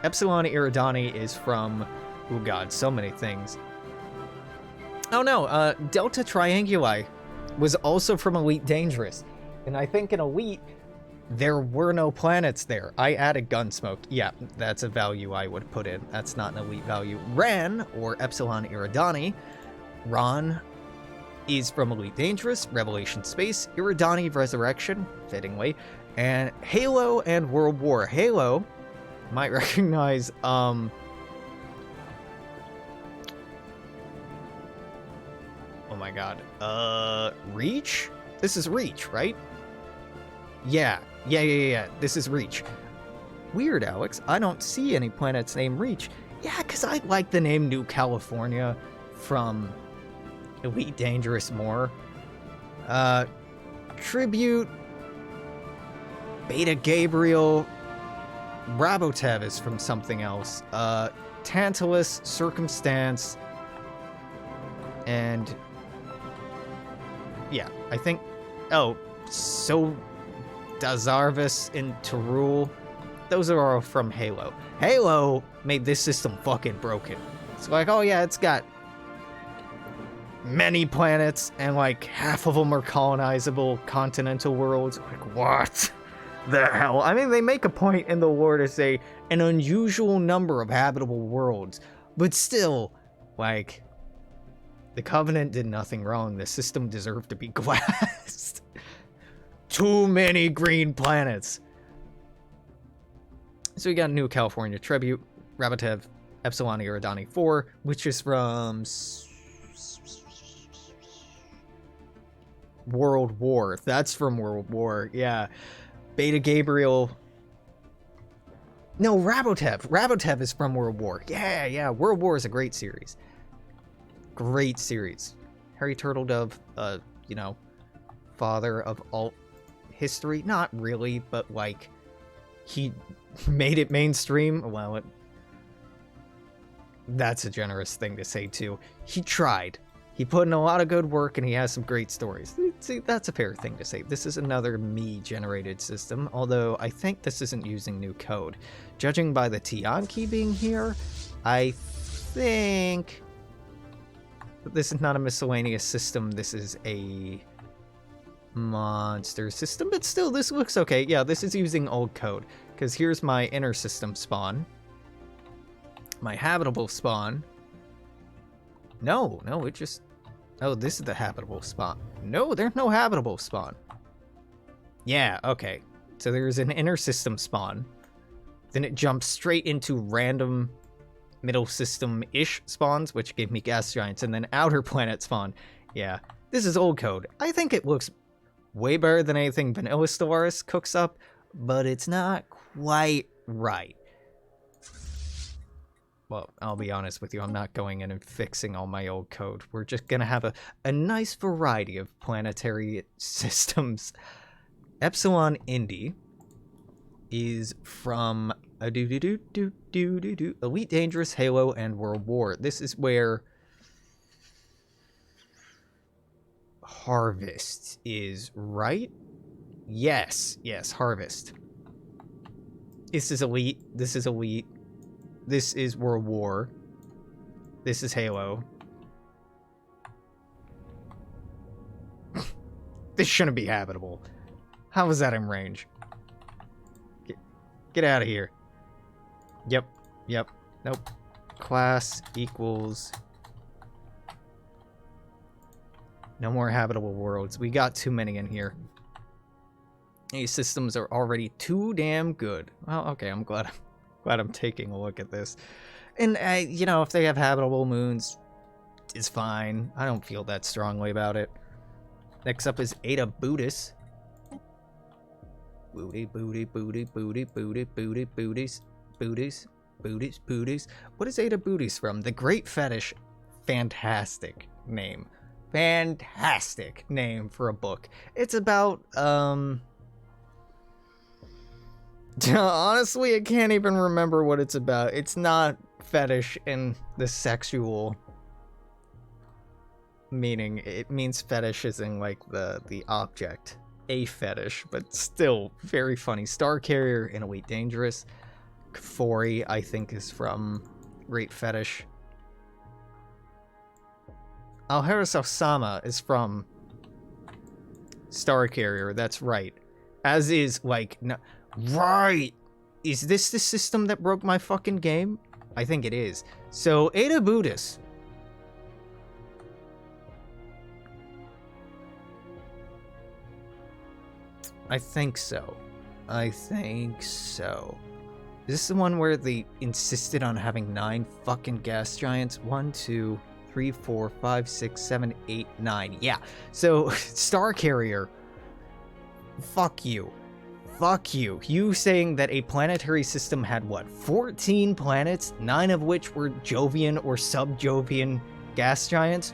Epsilon Iridani is from, oh god, so many things. Oh no, Delta Trianguli was also from Elite Dangerous. And I think in Elite, there were no planets there. I added Gunsmoke. Yeah, that's a value I would put in. That's not an Elite value. Ran, or Epsilon Iridani, Ron is from Elite Dangerous, Revelation Space, Iridani Resurrection, fittingly, and Halo and World War. Halo might recognize, oh my god, Reach? This is Reach, right? Yeah. This is Reach. Weird, Alex. I don't see any planets named Reach. Yeah, because I like the name New California from Elite Dangerous more. Tribute. Beta Gabriel. Rabotev is from something else. Tantalus, Circumstance, and yeah, I think, oh, so Dazarvis and Tarul, those are all from Halo. Halo made this system fucking broken. It's like, oh yeah, it's got many planets, and like half of them are colonizable continental worlds. Like, what the hell? I mean, they make a point in the lore to say an unusual number of habitable worlds, but still, like, the Covenant did nothing wrong. The system deserved to be glassed. Too many green planets. So we got New California Tribute, Rabatev, Epsilon Iridani 4, which is from World War. That's from World War, yeah. Beta Gabriel. No, Rabotev. Rabotev is from World War. Yeah. World War is a great series. Great series. Harry Turtledove, you know, father of alt history. Not really, but like, he made it mainstream. Well, that's a generous thing to say too. He tried. He put in a lot of good work, and he has some great stories. See, that's a fair thing to say. This is another me-generated system, although I think this isn't using new code. Judging by the Tian key being here, I think this is not a miscellaneous system. This is a monster system, but still, this looks okay. Yeah, this is using old code, because here's my inner system spawn. My habitable spawn. No, it just... Oh, this is the habitable spawn. No, there's no habitable spawn. Yeah, okay. So there's an inner system spawn. Then it jumps straight into random middle system-ish spawns, which gave me gas giants, and then outer planet spawn. Yeah, this is old code. I think it looks way better than anything vanilla Stellaris cooks up, but it's not quite right. Well, I'll be honest with you, I'm not going in and fixing all my old code. We're just gonna have a nice variety of planetary systems. Epsilon Indy is from Elite Dangerous, Halo, and World War. This is where Harvest is, right? Yes, Harvest. This is Elite, this is Elite. This is World War. This is Halo. This shouldn't be habitable. How is that in range? Get out of here. Yep. Nope. Class equals... No more habitable worlds. We got too many in here. These systems are already too damn good. Well, okay, I'm glad I'm taking a look at this. And, you know, if they have habitable moons, it's fine. I don't feel that strongly about it. Next up is Ada Bootis. Booties. What is Ada Bootis from? The Great Fetish. Fantastic name. Fantastic name for a book. It's about, honestly, I can't even remember what it's about. It's not fetish in the sexual meaning. It means fetish as in, like, the object. A fetish, but still very funny. Star Carrier in Elite Dangerous. Kafori, I think, is from Great Fetish. Alheris Osama is from Star Carrier, that's right. As is, like... No, right! Is this the system that broke my fucking game? I think it is. So, Ada Bootis. I think so. Is this the one where they insisted on having 9 fucking gas giants? 1, 2, 3, 4, 5, 6, 7, 8, 9. Yeah. So, Star Carrier. Fuck you. Fuck you. You saying that a planetary system had, what, 14 planets, 9 of which were Jovian or sub-Jovian gas giants?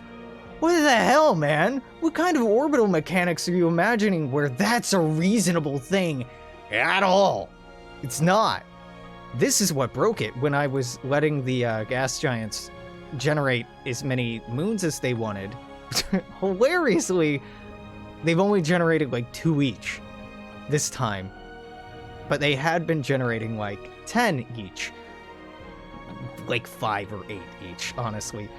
What the hell, man? What kind of orbital mechanics are you imagining where that's a reasonable thing at all? It's not. This is what broke it when I was letting the gas giants generate as many moons as they wanted. Hilariously, They've only generated like 2 each this time. But they had been generating like 10 each. Like 5 or 8 each, honestly.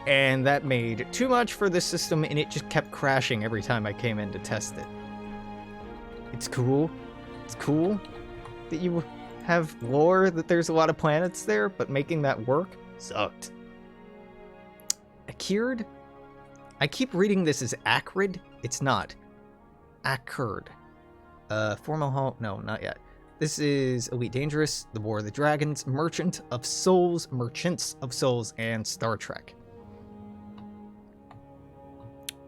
And that made too much for the system, and it just kept crashing every time I came in to test it. It's cool. It's cool that you have lore that there's a lot of planets there, but making that work sucked. Acrid? I keep reading this as acrid. It's not. Acrid. Formal halt? No, not yet. This is Elite Dangerous, The War of the Dragons, Merchants of Souls, and Star Trek.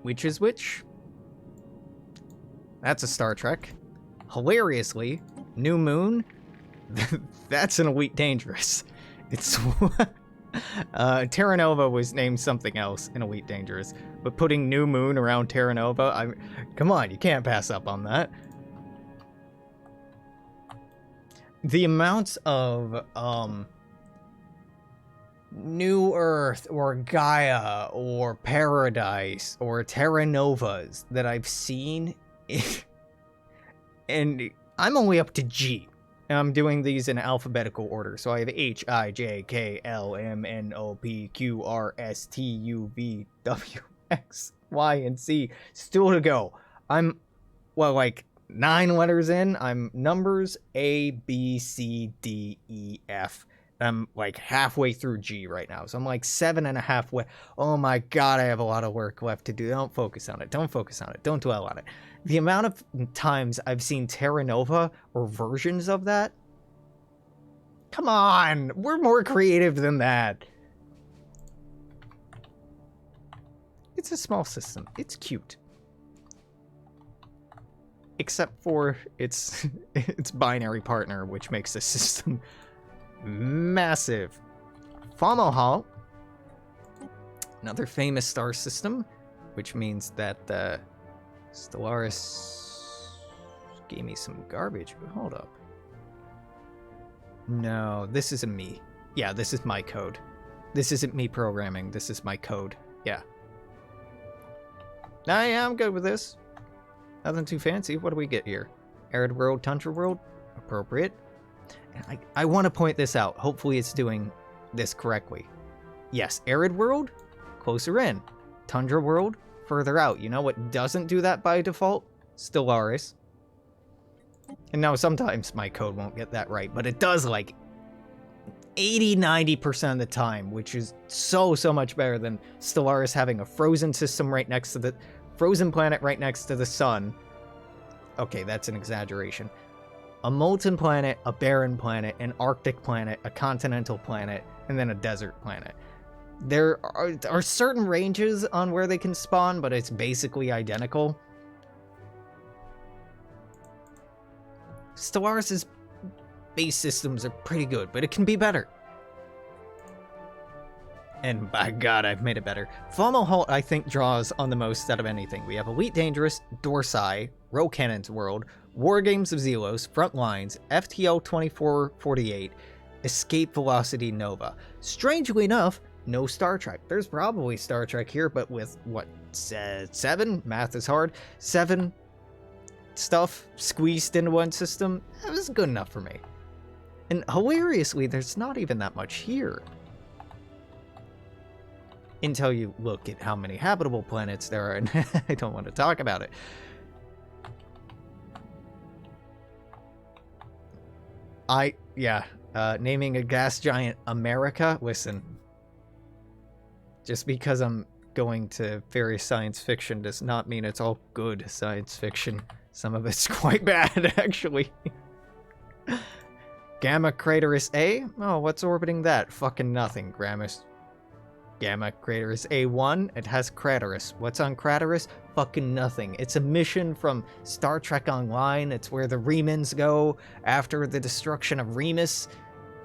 Which is which? That's a Star Trek. Hilariously, New Moon, that's an Elite Dangerous. It's Terra Nova was named something else in Elite Dangerous, but putting New Moon around Terra Nova, come on, you can't pass up on that. The amounts of New Earth or Gaia or Paradise or Terra Novas that I've seen, and I'm only up to G. And I'm doing these in alphabetical order. So I have H, I, J, K, L, M, N, O, P, Q, R, S, T, U, V, W, X, Y, and Z. Still to go. I'm, well, like 9 letters in. I'm numbers A, B, C, D, E, F. I'm like halfway through G right now. So I'm like 7.5 way. Oh my God, I have a lot of work left to do. Don't focus on it. Don't focus on it. Don't dwell on it. The amount of times I've seen Terra Nova or versions of that. Come on, we're more creative than that. It's a small system. It's cute. Except for its binary partner, which makes the system massive. Fomalhaut, another famous star system, which means that Stellaris gave me some garbage. Hold up. No, this isn't me. Yeah, this is my code. This isn't me programming. This is my code. Yeah. Yeah, I'm good with this. Nothing too fancy. What do we get here? Arid world, tundra world? Appropriate. I want to point this out. Hopefully it's doing this correctly. Yes, arid world, closer in. Tundra world, further out. You know what doesn't do that by default? Stellaris. And now sometimes my code won't get that right, but it does like 80-90% of the time, which is so much better than Stellaris having a frozen system right next to the frozen planet right next to the sun. Okay, that's an exaggeration. A molten planet, a barren planet, an Arctic planet, a continental planet, and then a desert planet. There are certain ranges on where they can spawn, but it's basically identical. Stellaris' base systems are pretty good, but it can be better. And by God, I've made it better. Fomalhaut, I think, draws on the most out of anything. We have Elite Dangerous, Dorsai, Row Cannon's World, War Games of Zelos, Front Lines, FTL 2448, Escape Velocity Nova. Strangely enough, no Star Trek. There's probably Star Trek here, but with, what, 7? Math is hard. 7 stuff squeezed into one system. That was good enough for me. And hilariously, there's not even that much here. Until you look at how many habitable planets there are, and I don't want to talk about it. Naming a gas giant America, listen. Just because I'm going to various science fiction does not mean it's all good science fiction. Some of it's quite bad, actually. Gamma Craterus A? Oh, what's orbiting that? Fucking nothing, Gamma Craterus A1, it has Craterus. What's on Craterus? Fucking nothing. It's a mission from Star Trek Online. It's where the Remans go after the destruction of Remus.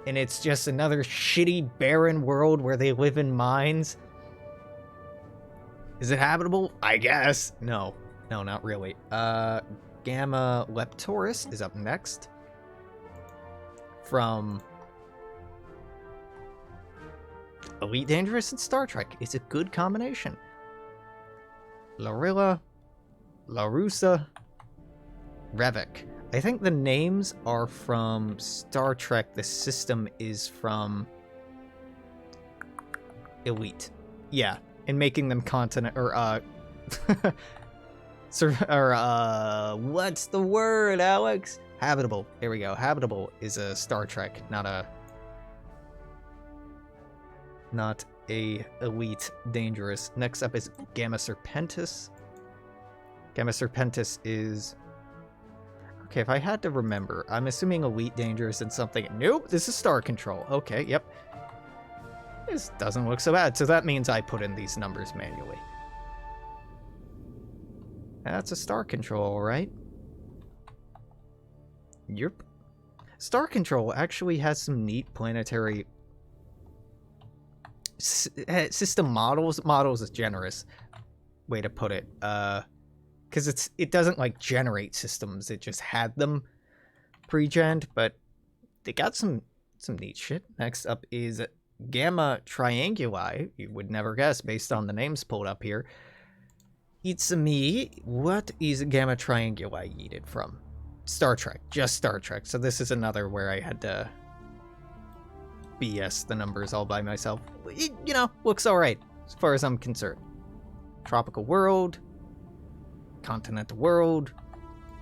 And it's just another shitty, barren world where they live in mines. Is it habitable? I guess. No, not really. Gamma Leptorus is up next. From Elite Dangerous and Star Trek. It's a good combination. Lorilla. Larusa, Revik. I think the names are from Star Trek. The system is from Elite. Yeah, and making them continent or what's the word, Alex? Habitable. There we go. Habitable is a Star Trek, not a Elite Dangerous. Next up is Gamma Serpentis. Gamma Serpentis is... Okay, if I had to remember, I'm assuming Elite Dangerous and something... Nope, this is Star Control. Okay, yep. This doesn't look so bad, so that means I put in these numbers manually. That's a Star Control, right? Yep. Star Control actually has some neat planetary system models. Models is generous way to put it. Because it doesn't like generate systems, it just had them pre-gened, but they got some neat shit. Next up is Gamma Trianguli. You would never guess based on the names pulled up here. It's me. What is Gamma Trianguli yeeted from? Star Trek. Just Star Trek. So this is another where I had to BS the numbers all by myself. It, you know, looks alright as far as I'm concerned. Tropical world. Continental world.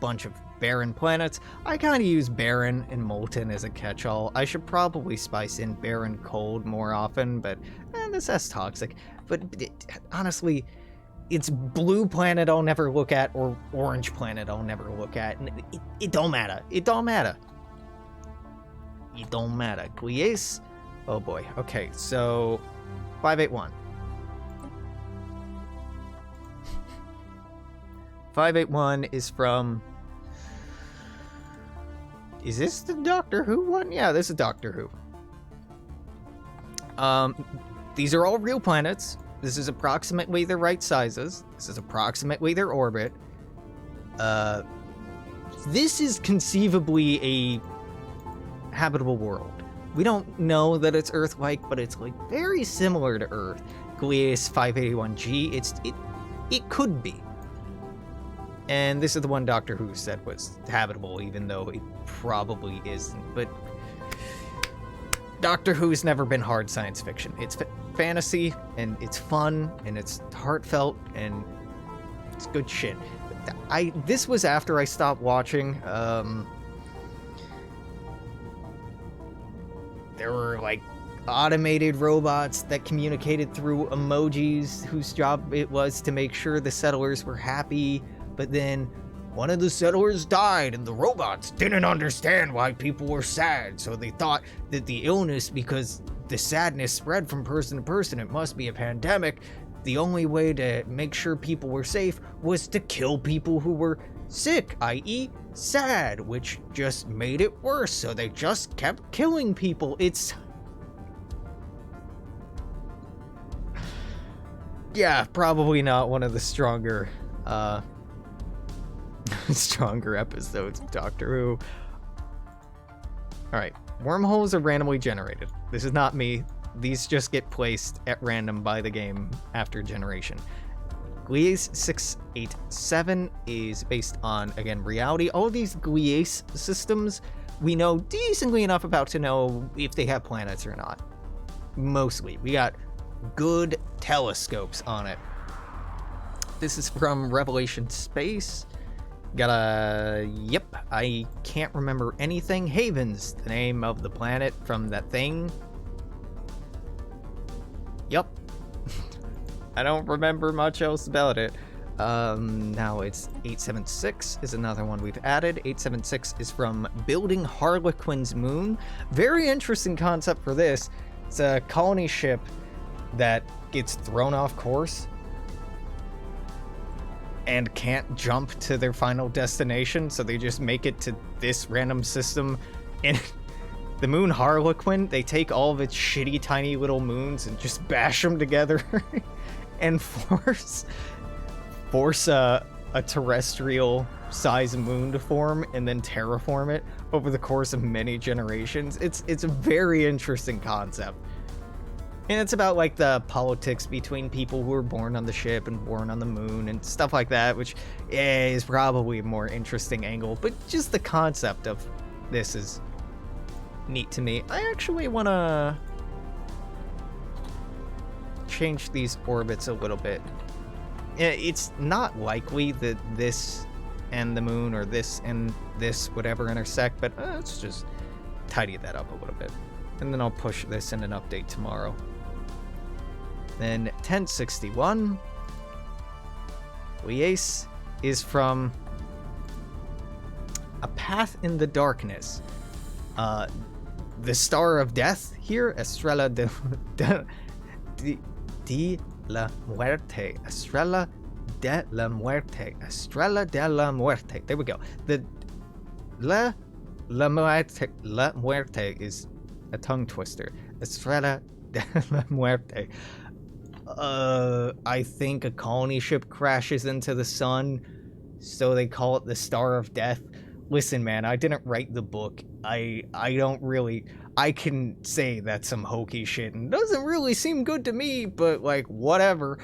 Bunch of barren planets. I kind of use barren and molten as a catch-all. I should probably spice in barren cold more often, but this has toxic. But honestly, it's blue planet I'll never look at, or orange planet I'll never look at. And it don't matter. It don't matter. It don't matter. Gliese. Oh boy. Okay, so 581. 581 is from... Is this the Doctor Who one? Yeah, this is Doctor Who. These are all real planets. This is approximately their right sizes. This is approximately their orbit. This is conceivably a habitable world. We don't know that it's Earth-like, but it's like very similar to Earth. Gliese 581G. It could be. And this is the one Doctor Who said was habitable, even though it probably isn't. But Doctor Who's never been hard science fiction. It's fantasy, and it's fun, and it's heartfelt, and it's good shit. This was after I stopped watching. There were, like, automated robots that communicated through emojis, whose job it was to make sure the settlers were happy. But then one of the settlers died, and the robots didn't understand why people were sad, so they thought that the illness, because the sadness spread from person to person, it must be a pandemic. The only way to make sure people were safe was to kill people who were sick, i.e. sad, which just made it worse, so they just kept killing people. It's... yeah, probably not one of the stronger episodes of Doctor Who. Alright, wormholes are randomly generated. This is not me. These just get placed at random by the game after generation. Gliese 687 is based on, again, reality. All of these Gliese systems, we know decently enough about to know if they have planets or not. Mostly. We got good telescopes on it. This is from Revelation Space. Got a... yep, I can't remember anything. Havens, the name of the planet from that thing. Yep. I don't remember much else about it. Now it's 876 is another one we've added. 876 is from Building Harlequins Moon. Very interesting concept for this. It's a colony ship that gets thrown off course and can't jump to their final destination, so they just make it to this random system. And the moon Harlequin, they take all of its shitty tiny little moons and just bash them together and force a terrestrial size moon to form, and then terraform it over the course of many generations. It's a very interesting concept. And it's about, like, the politics between people who were born on the ship and born on the moon and stuff like that, which is probably a more interesting angle. But just the concept of this is neat to me. I actually want to change these orbits a little bit. It's not likely that this and the moon or this and this would ever intersect, but let's just tidy that up a little bit. And then I'll push this in an update tomorrow. Then 1061. Liace is from A Path in the Darkness. The Star of Death here, Estrella de la Muerte. Estrella de la Muerte. Estrella de la Muerte. There we go. The La Muerte is a tongue twister. Estrella de la Muerte. I think a colony ship crashes into the sun, so they call it the Star of Death. Listen, man, I didn't write the book. I don't really... I can say that's some hokey shit, and doesn't really seem good to me, but, like, whatever.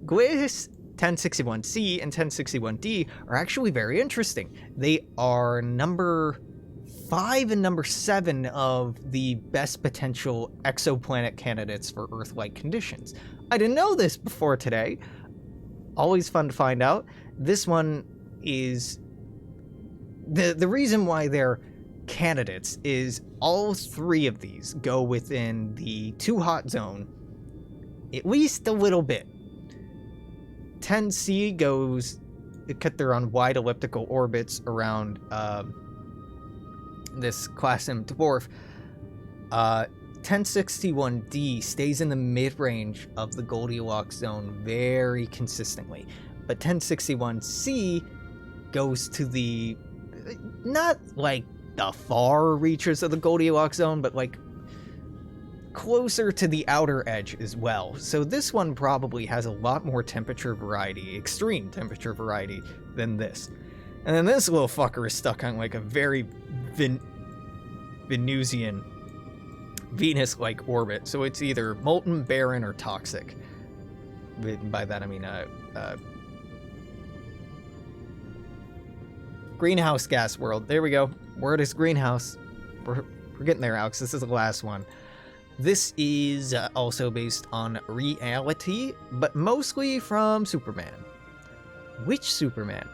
Glacis 1061C and 1061D are actually very interesting. They are number 5 and number 7 of the best potential exoplanet candidates for Earth-like conditions. I didn't know this before today. Always fun to find out. This one is... The reason why they're candidates is all 3 of these go within the too hot zone at least a little bit. 10C goes... They're on wide elliptical orbits around... this class M dwarf. 1061D stays in the mid-range of the Goldilocks zone very consistently, but 1061C goes to the, not like the far reaches of the Goldilocks zone, but like closer to the outer edge as well. So this one probably has a lot more temperature variety, extreme temperature variety, than this. And then this little fucker is stuck on like a very Venusian, Venus-like orbit. So it's either molten, barren, or toxic. By that I mean greenhouse gas world. There we go. Word is greenhouse. We're getting there, Alex. This is the last one. This is also based on reality, but mostly from Superman. Which Superman?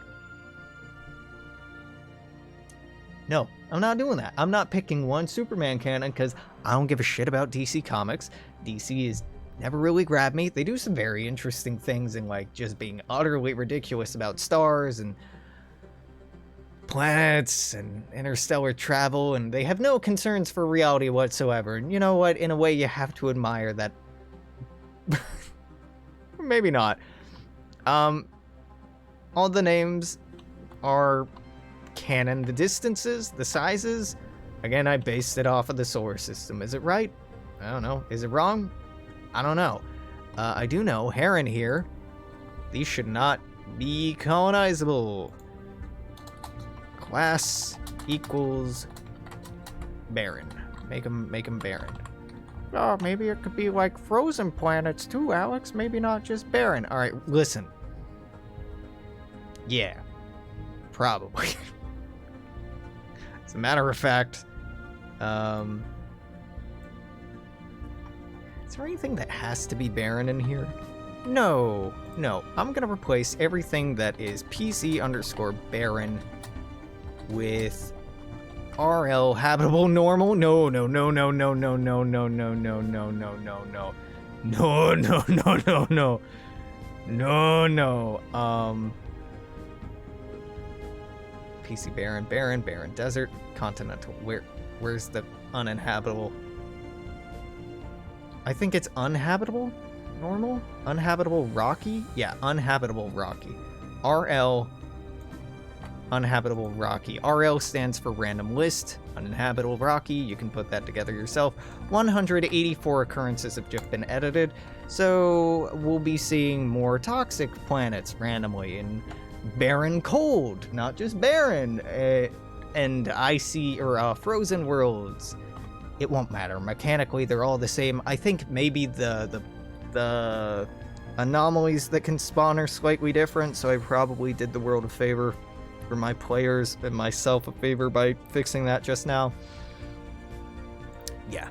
No, I'm not doing that. I'm not picking one Superman canon because I don't give a shit about DC Comics. DC has never really grabbed me. They do some very interesting things in like just being utterly ridiculous about stars and planets and interstellar travel, and they have no concerns for reality whatsoever. And you know what? In a way, you have to admire that. Maybe not. All the names are canon. The distances, the sizes, again, I based it off of the solar system. Is it right? I don't know. Is it wrong? I don't know. I do know, Heron here, these should not be colonizable. Class equals barren. Make them barren. Oh, maybe it could be like frozen planets too, Alex. Maybe not just barren. All right, listen. Yeah, probably. As a matter of fact, is there anything that has to be barren in here? No. I'm gonna replace everything that is PC_barren with RL habitable normal. No. PC barren desert, continental. Where's the uninhabitable? I think it's uninhabitable, normal, uninhabitable rocky. Yeah, uninhabitable rocky. RL uninhabitable rocky. RL stands for random list. Uninhabitable rocky, you can put that together yourself. 184 occurrences have just been edited, so we'll be seeing more toxic planets randomly and barren cold, not just barren, and icy or frozen worlds. it won't matter. Mechanically, they're all the same. I think maybe the anomalies that can spawn are slightly different, so I probably did the world a favor, for my players and myself a favor, by fixing that just now. Yeah.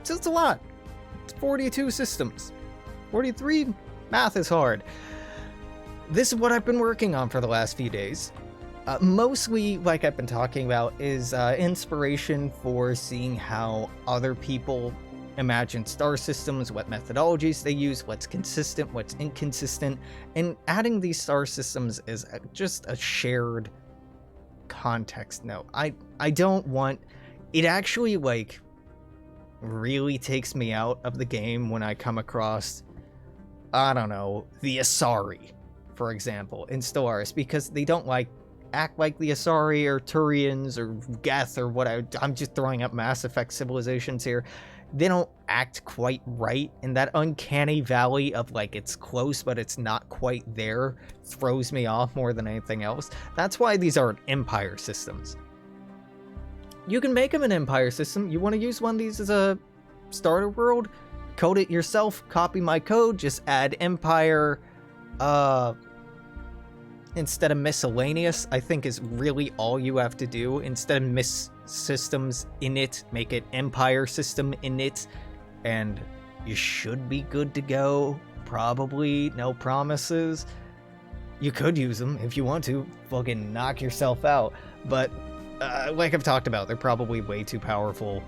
So it's a lot. It's 42 systems. 43? Math is hard. This is what I've been working on for the last few days. Mostly, like I've been talking about, is inspiration for seeing how other people imagine star systems, what methodologies they use, what's consistent, what's inconsistent, and adding these star systems is just a shared context note. I don't want... It actually, like, really takes me out of the game when I come across, I don't know, the Asari, for example, in Stellaris, because they don't, like, act like the Asari or Turians or Geth or what. I'm just throwing up Mass Effect civilizations here. They don't act quite right, and that uncanny valley of, like, it's close but it's not quite there throws me off more than anything else. That's why these are Empire systems. You can make them an Empire system. You want to use one of these as a starter world? Code it yourself, copy my code, just add Empire, instead of miscellaneous, I think is really all you have to do. Instead of miss systems in it, make it Empire system in it, and you should be good to go. Probably, no promises. You could use them if you want to, fucking knock yourself out, but like I've talked about, they're probably way too powerful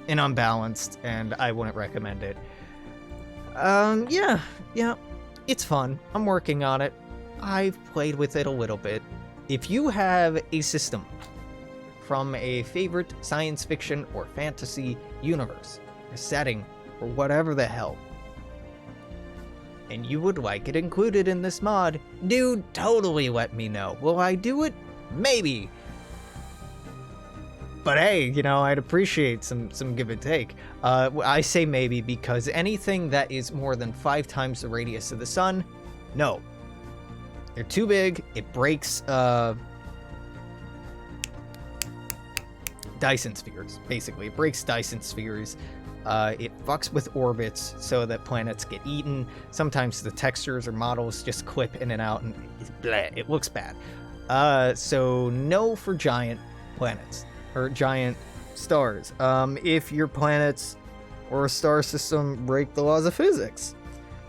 and unbalanced, and I wouldn't recommend it. Yeah, it's fun. I'm working on it. I've played with it a little bit. If you have a system from a favorite science fiction or fantasy universe, a setting, or whatever the hell, and you would like it included in this mod, dude, totally let me know. Will I do it? Maybe. But hey, you know, I'd appreciate some give and take. I say maybe because anything that is more than 5 times the radius of the sun, no. They're too big. It breaks Dyson spheres, basically. It breaks Dyson spheres. It fucks with orbits so that planets get eaten. Sometimes the textures or models just clip in and out, and it looks bad. So no for giant planets or giant stars. If your planets or a star system break the laws of physics,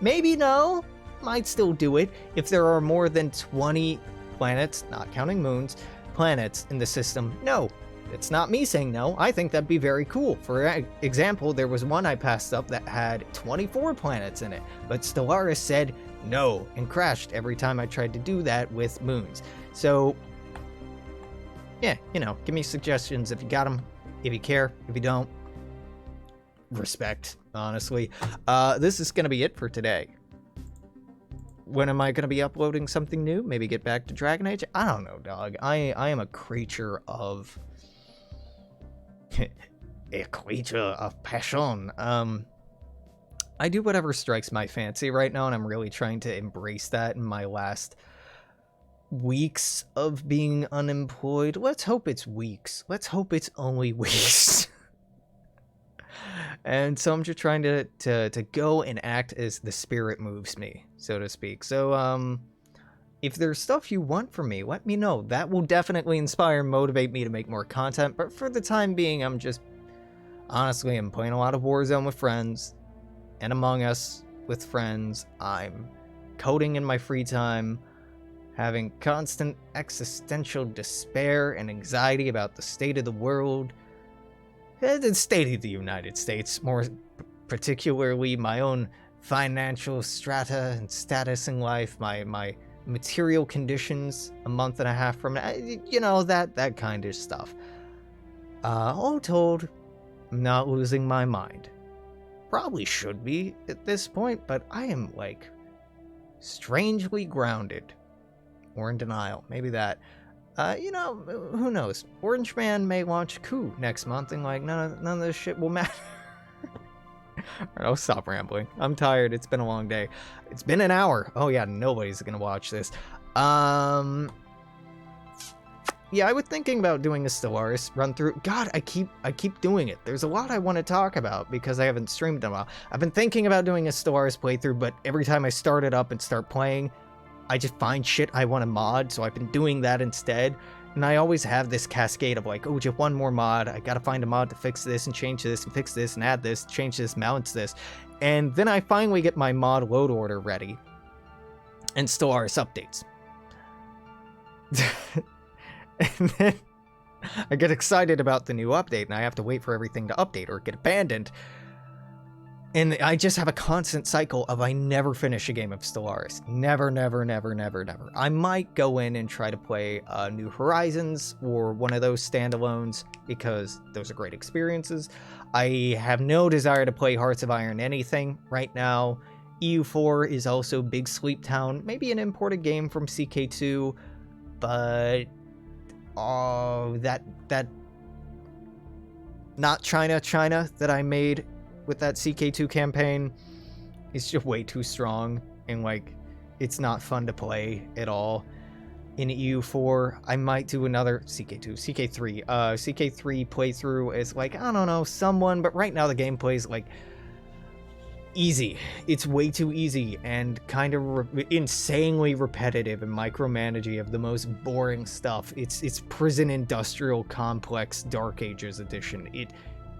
maybe no, might still do it. If there are more than 20 planets, not counting moons, planets in the system, no. It's not me saying no. I think that'd be very cool. For example, there was one I passed up that had 24 planets in it, but Stellaris said no and crashed every time I tried to do that with moons. So, yeah, you know, give me suggestions if you got them, if you care, if you don't. Respect, honestly. This is going to be it for today. When am I going to be uploading something new? Maybe get back to Dragon Age? I don't know, dog. I am a creature of... a creature of passion. I do whatever strikes my fancy right now, and I'm really trying to embrace that in my last weeks of being unemployed. Let's hope it's weeks. Let's hope it's only weeks. And so I'm just trying to go and act as the spirit moves me, so to speak. So, if there's stuff you want from me, let me know. That will definitely inspire and motivate me to make more content. But for the time being, I'm playing a lot of Warzone with friends, and Among Us with friends. I'm coding in my free time, having constant existential despair and anxiety about the state of the world, the state of the United States, more particularly my own financial strata and status in life, my material conditions a month and a half from now, you know, that kind of stuff. All told, I'm not losing my mind. Probably should be at this point, but I am, like, strangely grounded. Or in denial, maybe that. You know, who knows? Orange Man may launch coup next month, and, like, none of this shit will matter. Alright, I'll stop rambling. I'm tired. It's been a long day. It's been an hour. Oh yeah, nobody's gonna watch this. yeah, I was thinking about doing a Stellaris run through. God, I keep doing it. There's a lot I want to talk about because I haven't streamed in a while. I've been thinking about doing a Stellaris playthrough, but every time I start it up and start playing, I just find shit I want to mod, so I've been doing that instead. And I always have this cascade of like, oh, just one more mod. I gotta find a mod to fix this and change this and fix this and add this, change this, balance this. And then I finally get my mod load order ready. And Stellaris updates. And then I get excited about the new update, and I have to wait for everything to update or get abandoned. And I just have a constant cycle of I never finish a game of Stellaris. Never, never, never, never, never. I might go in and try to play New Horizons or one of those standalones because those are great experiences. I have no desire to play Hearts of Iron anything right now. EU4 is also Big Sleep Town, maybe an imported game from CK2, but that not China that I made with that CK2 campaign is just way too strong, and like it's not fun to play at all. In EU4, I might do another CK3 playthrough as like, I don't know, someone, but right now the gameplay is like easy. It's way too easy and kind of insanely repetitive and micromanaging of the most boring stuff. It's Prison Industrial Complex Dark Ages edition. It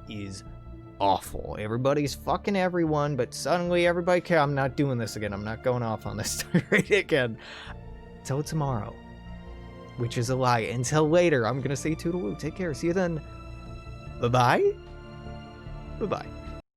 is awful. Everybody's fucking everyone, but suddenly everybody cares. I'm not doing this again. I'm not going off on this right again. Till tomorrow, which is a lie. Until later, I'm gonna say toodaloo. Take care. See you then. Bye-bye. Bye-bye.